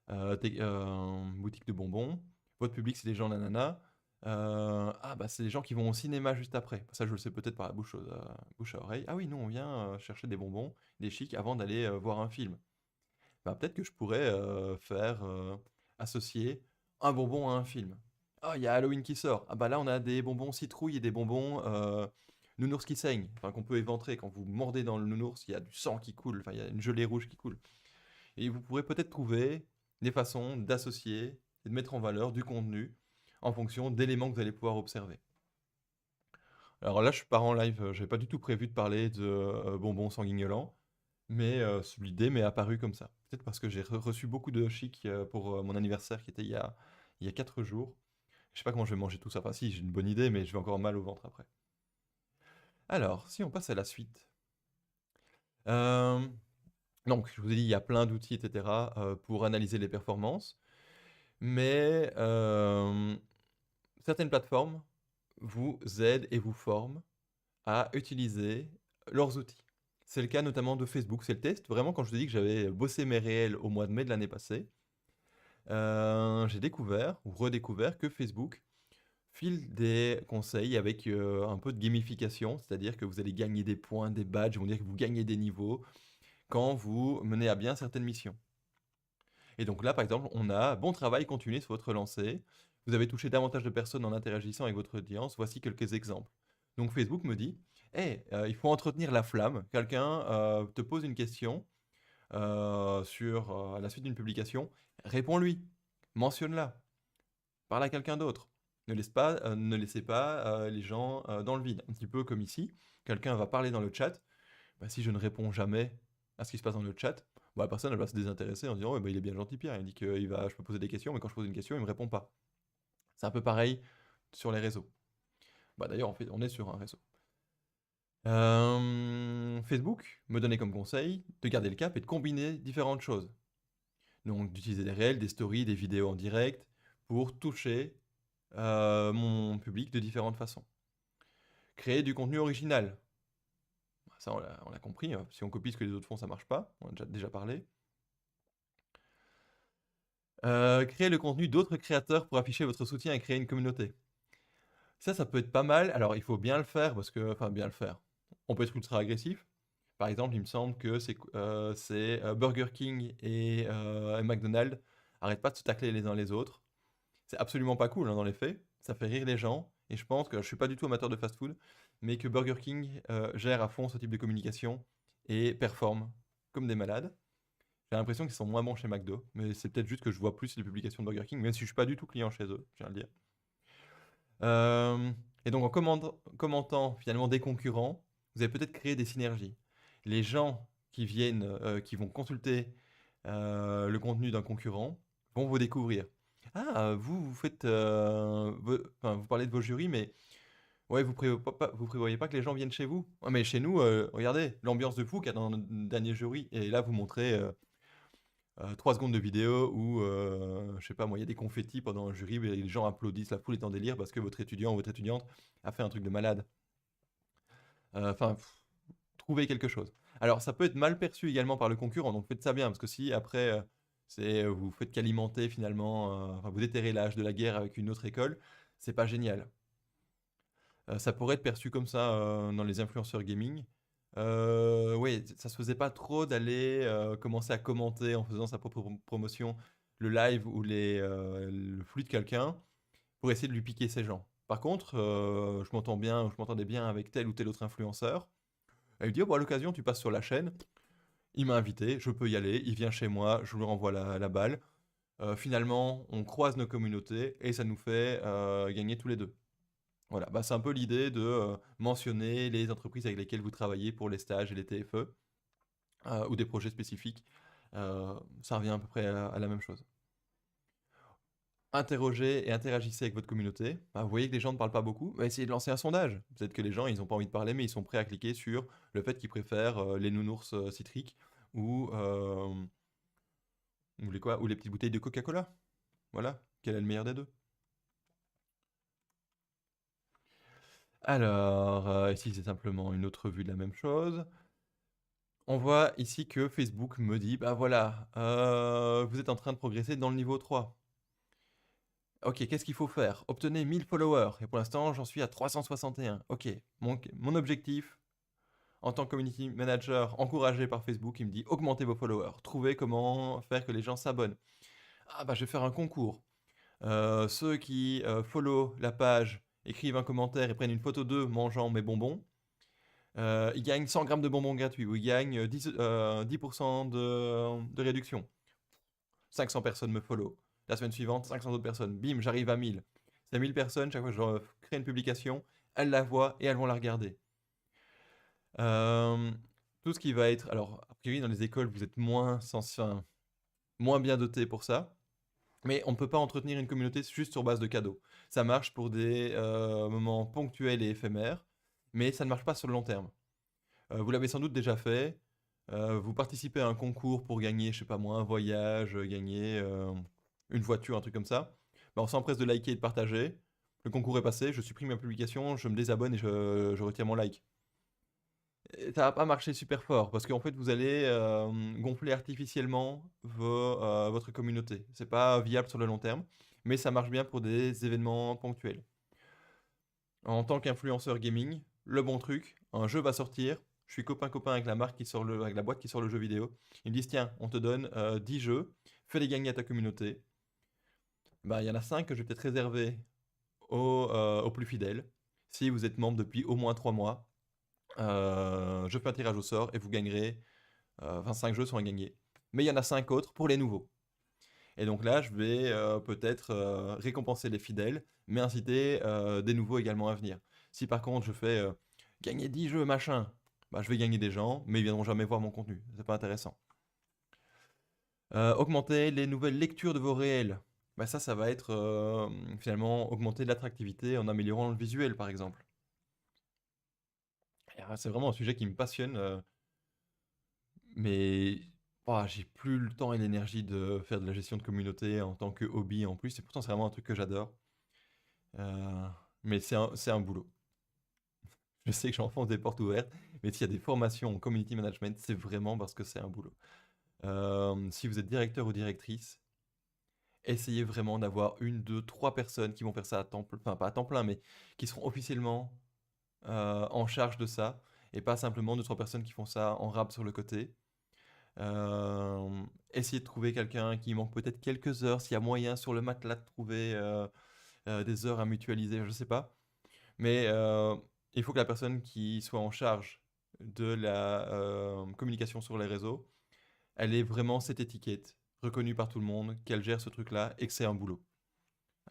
Boutique de bonbons, votre public c'est les gens nanana. Ah bah c'est les gens qui vont au cinéma juste après. Ça je le sais peut-être par la bouche à oreille. Ah oui non, on vient chercher des bonbons, des chics avant d'aller voir un film. Bah peut-être que je pourrais faire associer un bonbon à un film. Ah il y a Halloween qui sort. Ah bah là on a des bonbons citrouilles et des bonbons nounours qui saignent. Enfin qu'on peut éventrer. Quand vous mordez dans le nounours, il y a du sang qui coule. Enfin il y a une gelée rouge qui coule. Et vous pourrez peut-être trouver des façons d'associer et de mettre en valeur du contenu en fonction d'éléments que vous allez pouvoir observer. Alors là, je pars en live, j'avais pas du tout prévu de parler de bonbons sanguignolants, Mais l'idée m'est apparue comme ça. Peut-être parce que j'ai reçu beaucoup de chic pour mon anniversaire qui était il y a 4 jours. Je sais pas comment je vais manger tout ça. Enfin, si, j'ai une bonne idée, mais je vais encore mal au ventre après. Alors, si on passe à la suite. Euh, donc, je vous ai dit, il y a plein d'outils, etc., pour analyser les performances. Mais certaines plateformes vous aident et vous forment à utiliser leurs outils. C'est le cas notamment de Facebook, c'est le test. Vraiment, quand je vous ai dit que j'avais bossé mes réels au mois de mai de l'année passée, j'ai découvert ou redécouvert que Facebook file des conseils avec un peu de gamification, c'est-à-dire que vous allez gagner des points, des badges, ils vont dire que vous gagnez des niveaux quand vous menez à bien certaines missions. Et donc là, par exemple, on a bon travail, continuez sur votre lancée. Vous avez touché davantage de personnes en interagissant avec votre audience. Voici quelques exemples. Donc Facebook me dit, hey, il faut entretenir la flamme. Quelqu'un te pose une question sur la suite d'une publication. Réponds-lui. Mentionne-la. Parle à quelqu'un d'autre. Ne laissez pas les gens dans le vide. Un petit peu comme ici. Quelqu'un va parler dans le chat. Bah, si je ne réponds jamais à ce qui se passe dans le chat, bah, la personne elle va se désintéresser en disant ouais, bah, il est bien gentil Pierre, il dit que je peux poser des questions, mais quand je pose une question, il me répond pas. C'est un peu pareil sur les réseaux. Bah, d'ailleurs, en fait, on est sur un réseau. Facebook me donnait comme conseil de garder le cap et de combiner différentes choses. Donc d'utiliser des réels, des stories, des vidéos en direct pour toucher mon public de différentes façons. Créer du contenu original. Ça, on l'a compris. Hein. Si on copie ce que les autres font, ça marche pas. On en a déjà parlé. Créer le contenu d'autres créateurs pour afficher votre soutien et créer une communauté. Ça peut être pas mal. Alors, il faut bien le faire parce que, enfin, bien le faire. On peut être ultra agressif. Par exemple, il me semble que Burger King et McDonald's arrêtent pas de se tacler les uns les autres. C'est absolument pas cool hein, dans les faits. Ça fait rire les gens. Et je pense que je suis pas du tout amateur de fast-food, mais que Burger King gère à fond ce type de communication et performe comme des malades. J'ai l'impression qu'ils sont moins bons chez McDo, mais c'est peut-être juste que je vois plus les publications de Burger King, même si je suis pas du tout client chez eux, je viens de le dire. Euh, et donc en commentant finalement des concurrents, vous avez peut-être créé des synergies. Les gens qui vont consulter le contenu d'un concurrent vont vous découvrir. Ah, vous faites, enfin, vous parlez de vos jurys, mais ouais, vous prévoyez pas que les gens viennent chez vous. Ouais, mais chez nous, regardez l'ambiance de fou qu'il y a dans le dernier jury. Et là, vous montrez 3 secondes de vidéo où, je sais pas moi, il y a des confettis pendant un jury, mais les gens applaudissent, la foule est en délire parce que votre étudiant ou votre étudiante a fait un truc de malade. Enfin, trouvez quelque chose. Alors, ça peut être mal perçu également par le concurrent, donc faites ça bien, parce que si après, vous faites qu'alimenter finalement, enfin, vous déterrez l'âge de la guerre avec une autre école, c'est pas génial. Ça pourrait être perçu comme ça dans les influenceurs gaming. Oui, ça se faisait pas trop d'aller commencer à commenter en faisant sa propre promotion le live ou le flux de quelqu'un pour essayer de lui piquer ses gens. Par contre, je m'entendais bien avec tel ou tel autre influenceur. Elle lui dit, oh, bon, à l'occasion, tu passes sur la chaîne. Il m'a invité, je peux y aller. Il vient chez moi, je lui renvoie la balle. Finalement, on croise nos communautés et ça nous fait gagner tous les deux. Voilà, bah, c'est un peu l'idée de mentionner les entreprises avec lesquelles vous travaillez pour les stages et les TFE ou des projets spécifiques. Ça revient à peu près à la même chose. Interrogez et interagissez avec votre communauté. Bah, vous voyez que les gens ne parlent pas beaucoup, bah, essayez de lancer un sondage. Peut-être que les gens, ils n'ont pas envie de parler, mais ils sont prêts à cliquer sur le fait qu'ils préfèrent les nounours citriques ou, euh, ou les petites bouteilles de Coca-Cola. Voilà, quel est le meilleur des deux? Alors, ici c'est simplement une autre vue de la même chose. On voit ici que Facebook me dit, bah voilà, vous êtes en train de progresser dans le niveau 3. Ok, qu'est-ce qu'il faut faire? Obtenez 1000 followers. Et pour l'instant, j'en suis à 361. Ok, mon objectif en tant que community manager encouragé par Facebook, il me dit augmentez vos followers. Trouvez comment faire que les gens s'abonnent. Ah bah je vais faire un concours. Ceux qui follow la page, écrivent un commentaire et prennent une photo d'eux mangeant mes bonbons, ils gagnent 100 grammes de bonbons gratuits ou ils gagnent 10% de réduction. 500 personnes me follow. La semaine suivante, 500 autres personnes. Bim, j'arrive à 1000. C'est 1000 personnes, chaque fois que je crée une publication, elles la voient et elles vont la regarder. Euh, tout ce qui va être alors, a priori, dans les écoles, vous êtes enfin, moins bien dotés pour ça, mais on ne peut pas entretenir une communauté juste sur base de cadeaux. Ça marche pour des, moments ponctuels et éphémères, mais ça ne marche pas sur le long terme. Vous l'avez sans doute déjà fait, vous participez à un concours pour gagner, je sais pas moi, un voyage, gagner, une voiture, un truc comme ça. Bah, on s'empresse de liker et de partager. Le concours est passé, je supprime ma publication, je me désabonne et je retire mon like. Et ça va pas marcher super fort parce qu'en fait, vous allez, gonfler artificiellement votre communauté. C'est pas viable sur le long terme, mais ça marche bien pour des événements ponctuels. En tant qu'influenceur gaming, le bon truc, un jeu va sortir, je suis copain avec la marque qui sort avec la boîte qui sort le jeu vidéo. Ils me disent, tiens, on te donne 10 jeux, fais-les gagner à ta communauté. Bah, il y en a 5 que je vais peut-être réserver aux plus fidèles. Si vous êtes membre depuis au moins 3 mois, je fais un tirage au sort et vous gagnerez, 5 jeux sont à gagner. Mais il y en a 5 autres pour les nouveaux. Et donc là, je vais peut-être récompenser les fidèles, mais inciter des nouveaux également à venir. Si par contre je fais gagner 10 jeux, machin, bah, je vais gagner des gens, mais ils viendront jamais voir mon contenu. C'est pas intéressant. Augmenter les nouvelles lectures de vos réels. Bah, ça va être finalement augmenter l'attractivité en améliorant le visuel, par exemple. Et, c'est vraiment un sujet qui me passionne, mais j'ai plus le temps et l'énergie de faire de la gestion de communauté en tant que hobby en plus. Et pourtant, c'est vraiment un truc que j'adore. Euh, mais c'est un boulot. Je sais que j'enfonce des portes ouvertes, mais s'il y a des formations en community management, c'est vraiment parce que c'est un boulot. Si vous êtes directeur ou directrice, essayez vraiment d'avoir une, deux, trois personnes qui vont faire ça à temps plein, enfin pas à temps plein, mais qui seront officiellement en charge de ça, et pas simplement deux, trois personnes qui font ça en rab sur le côté. Essayez de trouver quelqu'un qui manque peut-être quelques heures, s'il y a moyen sur le matelas de trouver des heures à mutualiser, je sais pas. Mais il faut que la personne qui soit en charge de la communication sur les réseaux, elle ait vraiment cette étiquette reconnue par tout le monde, qu'elle gère ce truc-là et que c'est un boulot.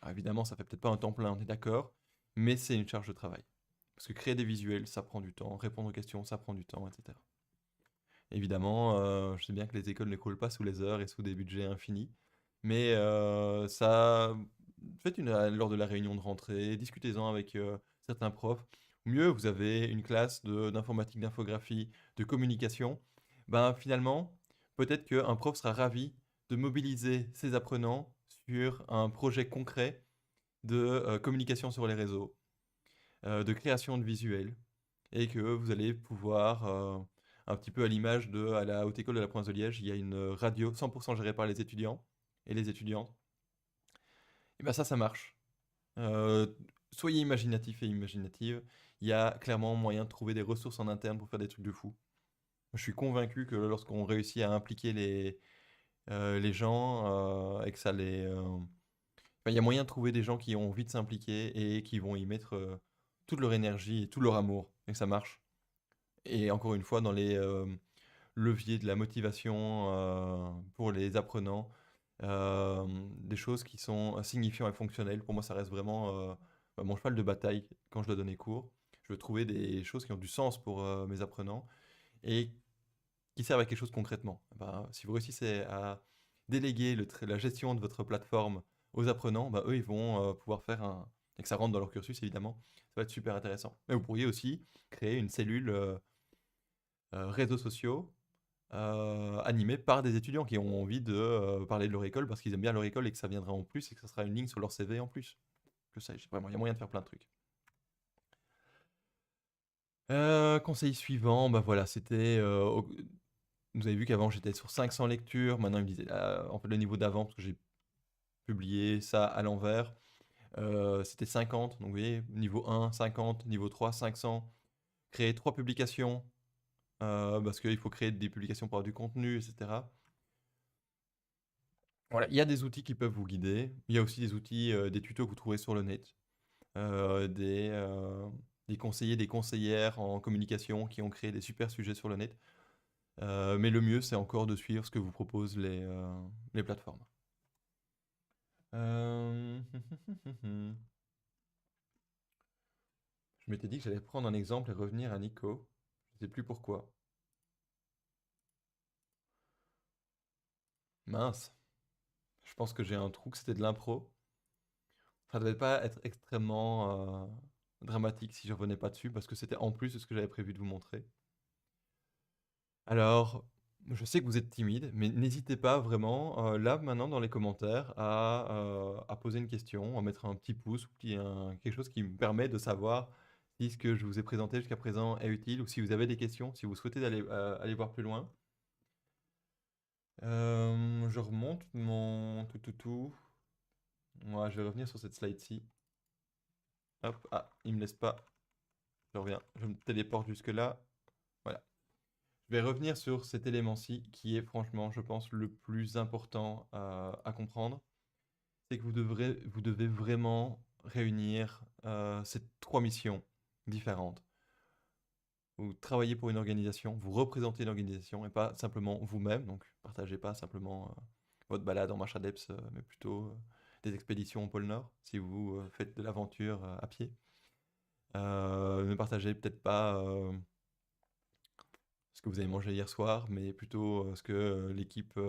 Alors évidemment, ça fait peut-être pas un temps plein, on est d'accord, mais c'est une charge de travail. Parce que créer des visuels, ça prend du temps, répondre aux questions, ça prend du temps, etc. Évidemment, je sais bien que les écoles ne coulent pas sous les heures et sous des budgets infinis, mais faites lors de la réunion de rentrée, discutez-en avec certains profs. Mieux, vous avez une classe d'informatique, d'infographie, de communication. Ben, finalement, peut-être qu'un prof sera ravi de mobiliser ses apprenants sur un projet concret de communication sur les réseaux, de création de visuels, et que vous allez pouvoir, un petit peu à l'image à la Haute École de la Province de Liège, il y a une radio 100% gérée par les étudiants et les étudiantes. Et bien ça marche. Euh, Soyez imaginatif et imaginative. Il y a clairement moyen de trouver des ressources en interne pour faire des trucs de fou. Je suis convaincu que lorsqu'on réussit à impliquer les gens et que ça il y a moyen de trouver des gens qui ont envie de s'impliquer et qui vont y mettre toute leur énergie et tout leur amour et que ça marche. Et encore une fois, dans les leviers de la motivation pour les apprenants, des choses qui sont signifiants et fonctionnelles. Pour moi, ça reste vraiment mon cheval de bataille quand je dois donner cours. Je veux trouver des choses qui ont du sens pour mes apprenants et qui servent à quelque chose concrètement. Ben, si vous réussissez à déléguer la gestion de votre plateforme aux apprenants, ben, eux, ils vont pouvoir faire et que ça rentre dans leur cursus, évidemment, ça va être super intéressant. Mais vous pourriez aussi créer une cellule réseaux sociaux animés par des étudiants qui ont envie de parler de leur école parce qu'ils aiment bien leur école et que ça viendra en plus et que ça sera une ligne sur leur CV en plus. Que ça, vraiment, il y a moyen de faire plein de trucs. Conseil suivant, bah voilà, c'était. Vous avez vu qu'avant j'étais sur 500 lectures, maintenant il me disait, en fait le niveau d'avant, parce que j'ai publié ça à l'envers, c'était 50, donc vous voyez, niveau 1, 50, niveau 3, 500, créer 3 publications, parce qu'il faut créer des publications pour avoir du contenu, etc. Voilà, il y a des outils qui peuvent vous guider. Il y a aussi des outils, des tutos que vous trouvez sur le net, des conseillers, des conseillères en communication qui ont créé des super sujets sur le net. Mais le mieux, c'est encore de suivre ce que vous proposent les plateformes. Euh, Je m'étais dit que j'allais prendre un exemple et revenir à Nico. Je ne sais plus pourquoi. Mince, je pense que j'ai un trou, que c'était de l'impro. Ça devait pas être extrêmement dramatique si je revenais pas dessus, parce que c'était en plus de ce que j'avais prévu de vous montrer. Alors, je sais que vous êtes timide, mais n'hésitez pas vraiment, là, maintenant, dans les commentaires, à poser une question, à mettre un petit pouce, ou quelque chose qui me permet de savoir si ce que je vous ai présenté jusqu'à présent est utile, ou si vous avez des questions, si vous souhaitez aller voir plus loin. Je remonte mon tout. Moi, je vais revenir sur cette slide-ci. Hop, ah, il me laisse pas. Je reviens, je me téléporte jusque-là. Voilà. Je vais revenir sur cet élément-ci qui est franchement, je pense, le plus important à comprendre. C'est que vous devez vraiment réunir ces trois missions différentes. Vous travaillez pour une organisation, vous représentez l'organisation et pas simplement vous-même. Donc, partagez pas simplement votre balade en marche adepte, mais plutôt des expéditions au pôle Nord si vous faites de l'aventure à pied. Ne partagez peut-être pas ce que vous avez mangé hier soir, mais plutôt ce que l'équipe,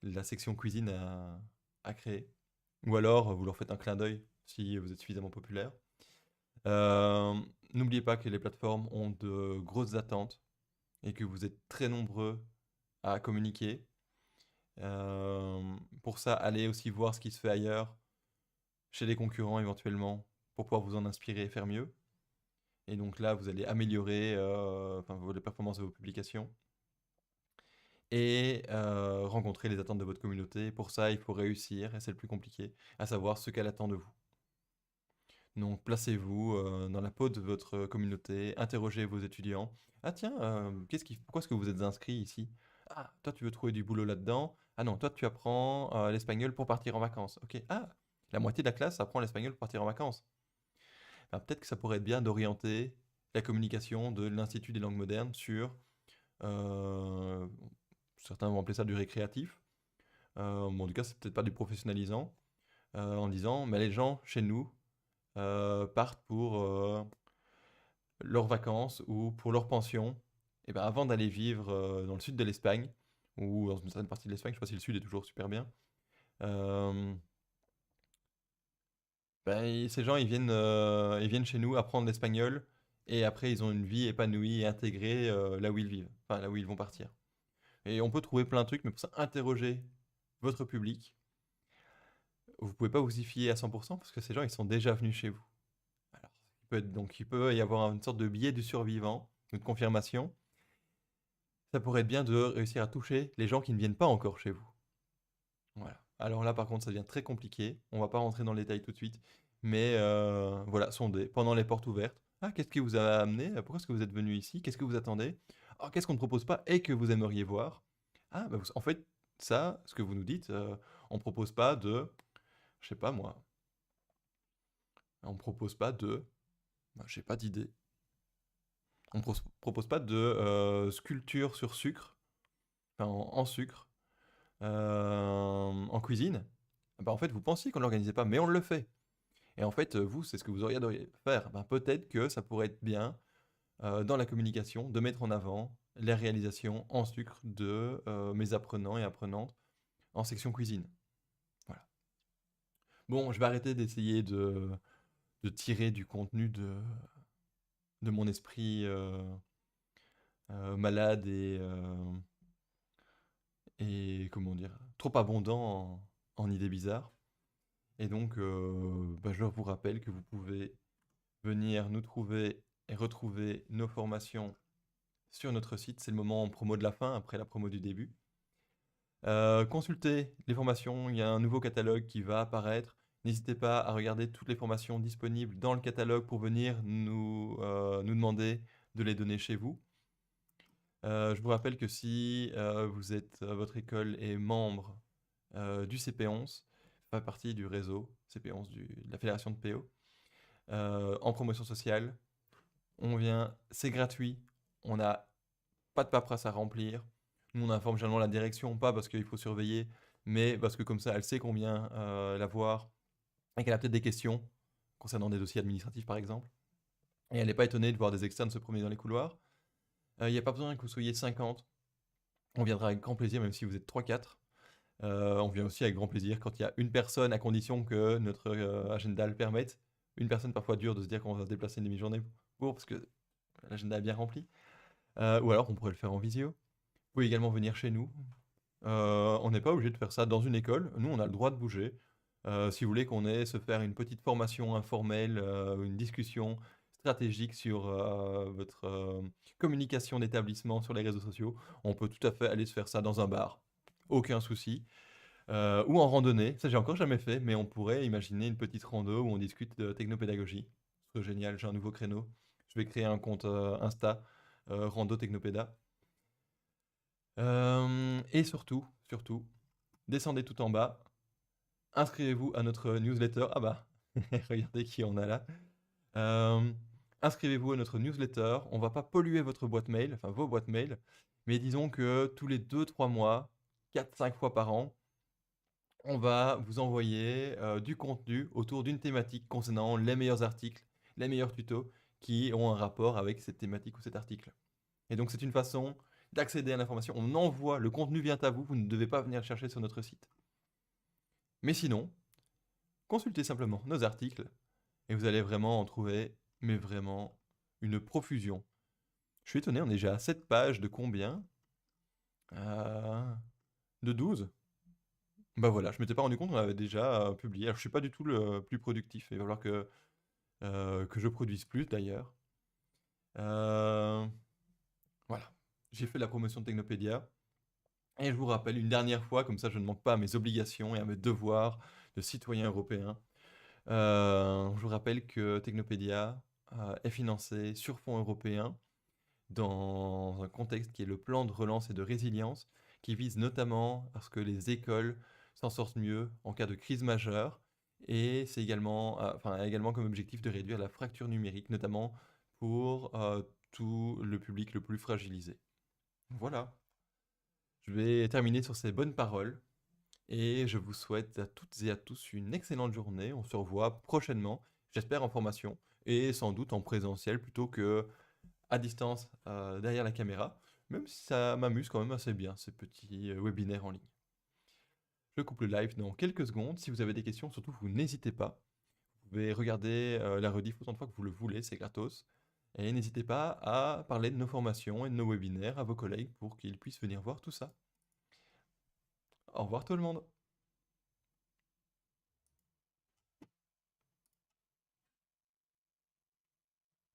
la section cuisine a créé. Ou alors, vous leur faites un clin d'œil si vous êtes suffisamment populaire. Euh, N'oubliez pas que les plateformes ont de grosses attentes et que vous êtes très nombreux à communiquer. Pour ça, allez aussi voir ce qui se fait ailleurs, chez les concurrents éventuellement, pour pouvoir vous en inspirer et faire mieux. Et donc là, vous allez améliorer les performances de vos publications et rencontrer les attentes de votre communauté. Pour ça, il faut réussir, et c'est le plus compliqué, à savoir ce qu'elle attend de vous. Donc placez-vous dans la peau de votre communauté, interrogez vos étudiants. Ah tiens, pourquoi est-ce que vous êtes inscrit ici? Ah, toi tu veux trouver du boulot là-dedans? Ah non, toi tu apprends l'espagnol pour partir en vacances. Ok, ah, la moitié de la classe apprend l'espagnol pour partir en vacances. Ben, peut-être que ça pourrait être bien d'orienter la communication de l'Institut des langues modernes sur, euh, certains vont appeler ça du récréatif, bon, en tout cas c'est peut-être pas du professionnalisant, en disant, mais les gens chez nous partent pour leurs vacances ou pour leur pension, et ben avant d'aller vivre dans le sud de l'Espagne, ou dans une certaine partie de l'Espagne, je sais pas si le sud est toujours super bien, euh, ben, ces gens ils viennent chez nous apprendre l'espagnol, et après ils ont une vie épanouie et intégrée là où ils vivent, enfin là où ils vont partir. Et on peut trouver plein de trucs, mais pour ça, interrogez votre public. Vous pouvez pas vous y fier à 100% parce que ces gens, ils sont déjà venus chez vous. Alors, donc il peut y avoir une sorte de biais du survivant, une confirmation. Ça pourrait être bien de réussir à toucher les gens qui ne viennent pas encore chez vous. Voilà. Alors là, par contre, ça devient très compliqué. On va pas rentrer dans le détail tout de suite. Mais voilà, sondez pendant les portes ouvertes. Ah, qu'est-ce qui vous a amené? Pourquoi est-ce que vous êtes venu ici? Qu'est-ce que vous attendez? Ah, qu'est-ce qu'on ne propose pas et que vous aimeriez voir? Ah, bah, en fait, ça, ce que vous nous dites, on propose pas de, je sais pas moi, on propose pas de, bah, j'ai pas d'idée. Propose pas de sculpture sur sucre, enfin en sucre, en cuisine. Bah, en fait, vous pensiez qu'on ne l'organisait pas, mais on le fait. Et en fait, vous, c'est ce que vous auriez faire. Ben, peut-être que ça pourrait être bien dans la communication de mettre en avant les réalisations en sucre de mes apprenants et apprenantes en section cuisine. Voilà. Bon, je vais arrêter d'essayer de tirer du contenu de mon esprit malade et comment dire, trop abondant en idées bizarres. Et donc, bah, je vous rappelle que vous pouvez venir nous trouver et retrouver nos formations sur notre site. C'est le moment en promo de la fin, après la promo du début. Consultez les formations, il y a un nouveau catalogue qui va apparaître. N'hésitez pas à regarder toutes les formations disponibles dans le catalogue pour venir nous demander de les donner chez vous. Je vous rappelle que si votre école est membre du CP11, fait partie du réseau CP11 de la fédération de PO, en promotion sociale, c'est gratuit, on n'a pas de paperasse à remplir. Nous, on informe généralement la direction, pas parce qu'il faut surveiller, mais parce que comme ça, elle sait qu'on vient la voir et qu'elle a peut-être des questions concernant des dossiers administratifs, par exemple. Et elle n'est pas étonnée de voir des externes se promener dans les couloirs. Il n'y a pas besoin que vous soyez 50. On viendra avec grand plaisir, même si vous êtes 3-4. On vient aussi avec grand plaisir quand il y a une personne, à condition que notre agenda le permette. Une personne, parfois dur de se dire qu'on va se déplacer une demi-journée pour, parce que l'agenda est bien rempli. Ou alors on pourrait le faire en visio. Vous pouvez également venir chez nous. On n'est pas obligé de faire ça dans une école. Nous, on a le droit de bouger. Si vous voulez qu'on ait se faire une petite formation informelle, une discussion stratégique sur votre communication d'établissement sur les réseaux sociaux, on peut tout à fait aller se faire ça dans un bar. Aucun souci. Ou en randonnée. Ça, j'ai encore jamais fait, mais on pourrait imaginer une petite rando où on discute de technopédagogie. Ce serait génial, j'ai un nouveau créneau. Je vais créer un compte Insta, Rando Technopéda. Et surtout, descendez tout en bas, inscrivez-vous à notre newsletter. Ah bah, regardez qui on a là. Euh, inscrivez-vous à notre newsletter. On va pas polluer votre boîte mail, enfin vos boîtes mail, mais disons que tous les 2-3 mois, 4-5 fois par an, on va vous envoyer du contenu autour d'une thématique concernant les meilleurs articles, les meilleurs tutos qui ont un rapport avec cette thématique ou cet article. Et donc c'est une façon d'accéder à l'information. On envoie, le contenu vient à vous, vous ne devez pas venir le chercher sur notre site. Mais sinon, consultez simplement nos articles et vous allez vraiment en trouver, mais vraiment, une profusion. Je suis étonné, on est déjà à 7 pages de combien? De 12. Bah voilà, je m'étais pas rendu compte, on avait déjà publié. Alors je suis pas du tout le plus productif, il va falloir que je produise plus d'ailleurs. Euh, voilà, j'ai fait la promotion de Technopédia. Et je vous rappelle une dernière fois, comme ça je ne manque pas à mes obligations et à mes devoirs de citoyen européen. Je vous rappelle que Technopédia est financé sur fonds européens dans un contexte qui est le plan de relance et de résilience, qui vise notamment à ce que les écoles s'en sortent mieux en cas de crise majeure. Et c'est également, enfin, a également comme objectif de réduire la fracture numérique, notamment pour tout le public le plus fragilisé. Voilà, je vais terminer sur ces bonnes paroles. Et je vous souhaite à toutes et à tous une excellente journée. On se revoit prochainement, j'espère en formation et sans doute en présentiel plutôt que à distance derrière la caméra, même si ça m'amuse quand même assez bien ces petits webinaires en ligne. Je coupe le live dans quelques secondes. Si vous avez des questions, surtout vous n'hésitez pas. Vous pouvez regarder la rediff autant de fois que vous le voulez, c'est gratos. Et n'hésitez pas à parler de nos formations et de nos webinaires à vos collègues pour qu'ils puissent venir voir tout ça. Au revoir tout le monde.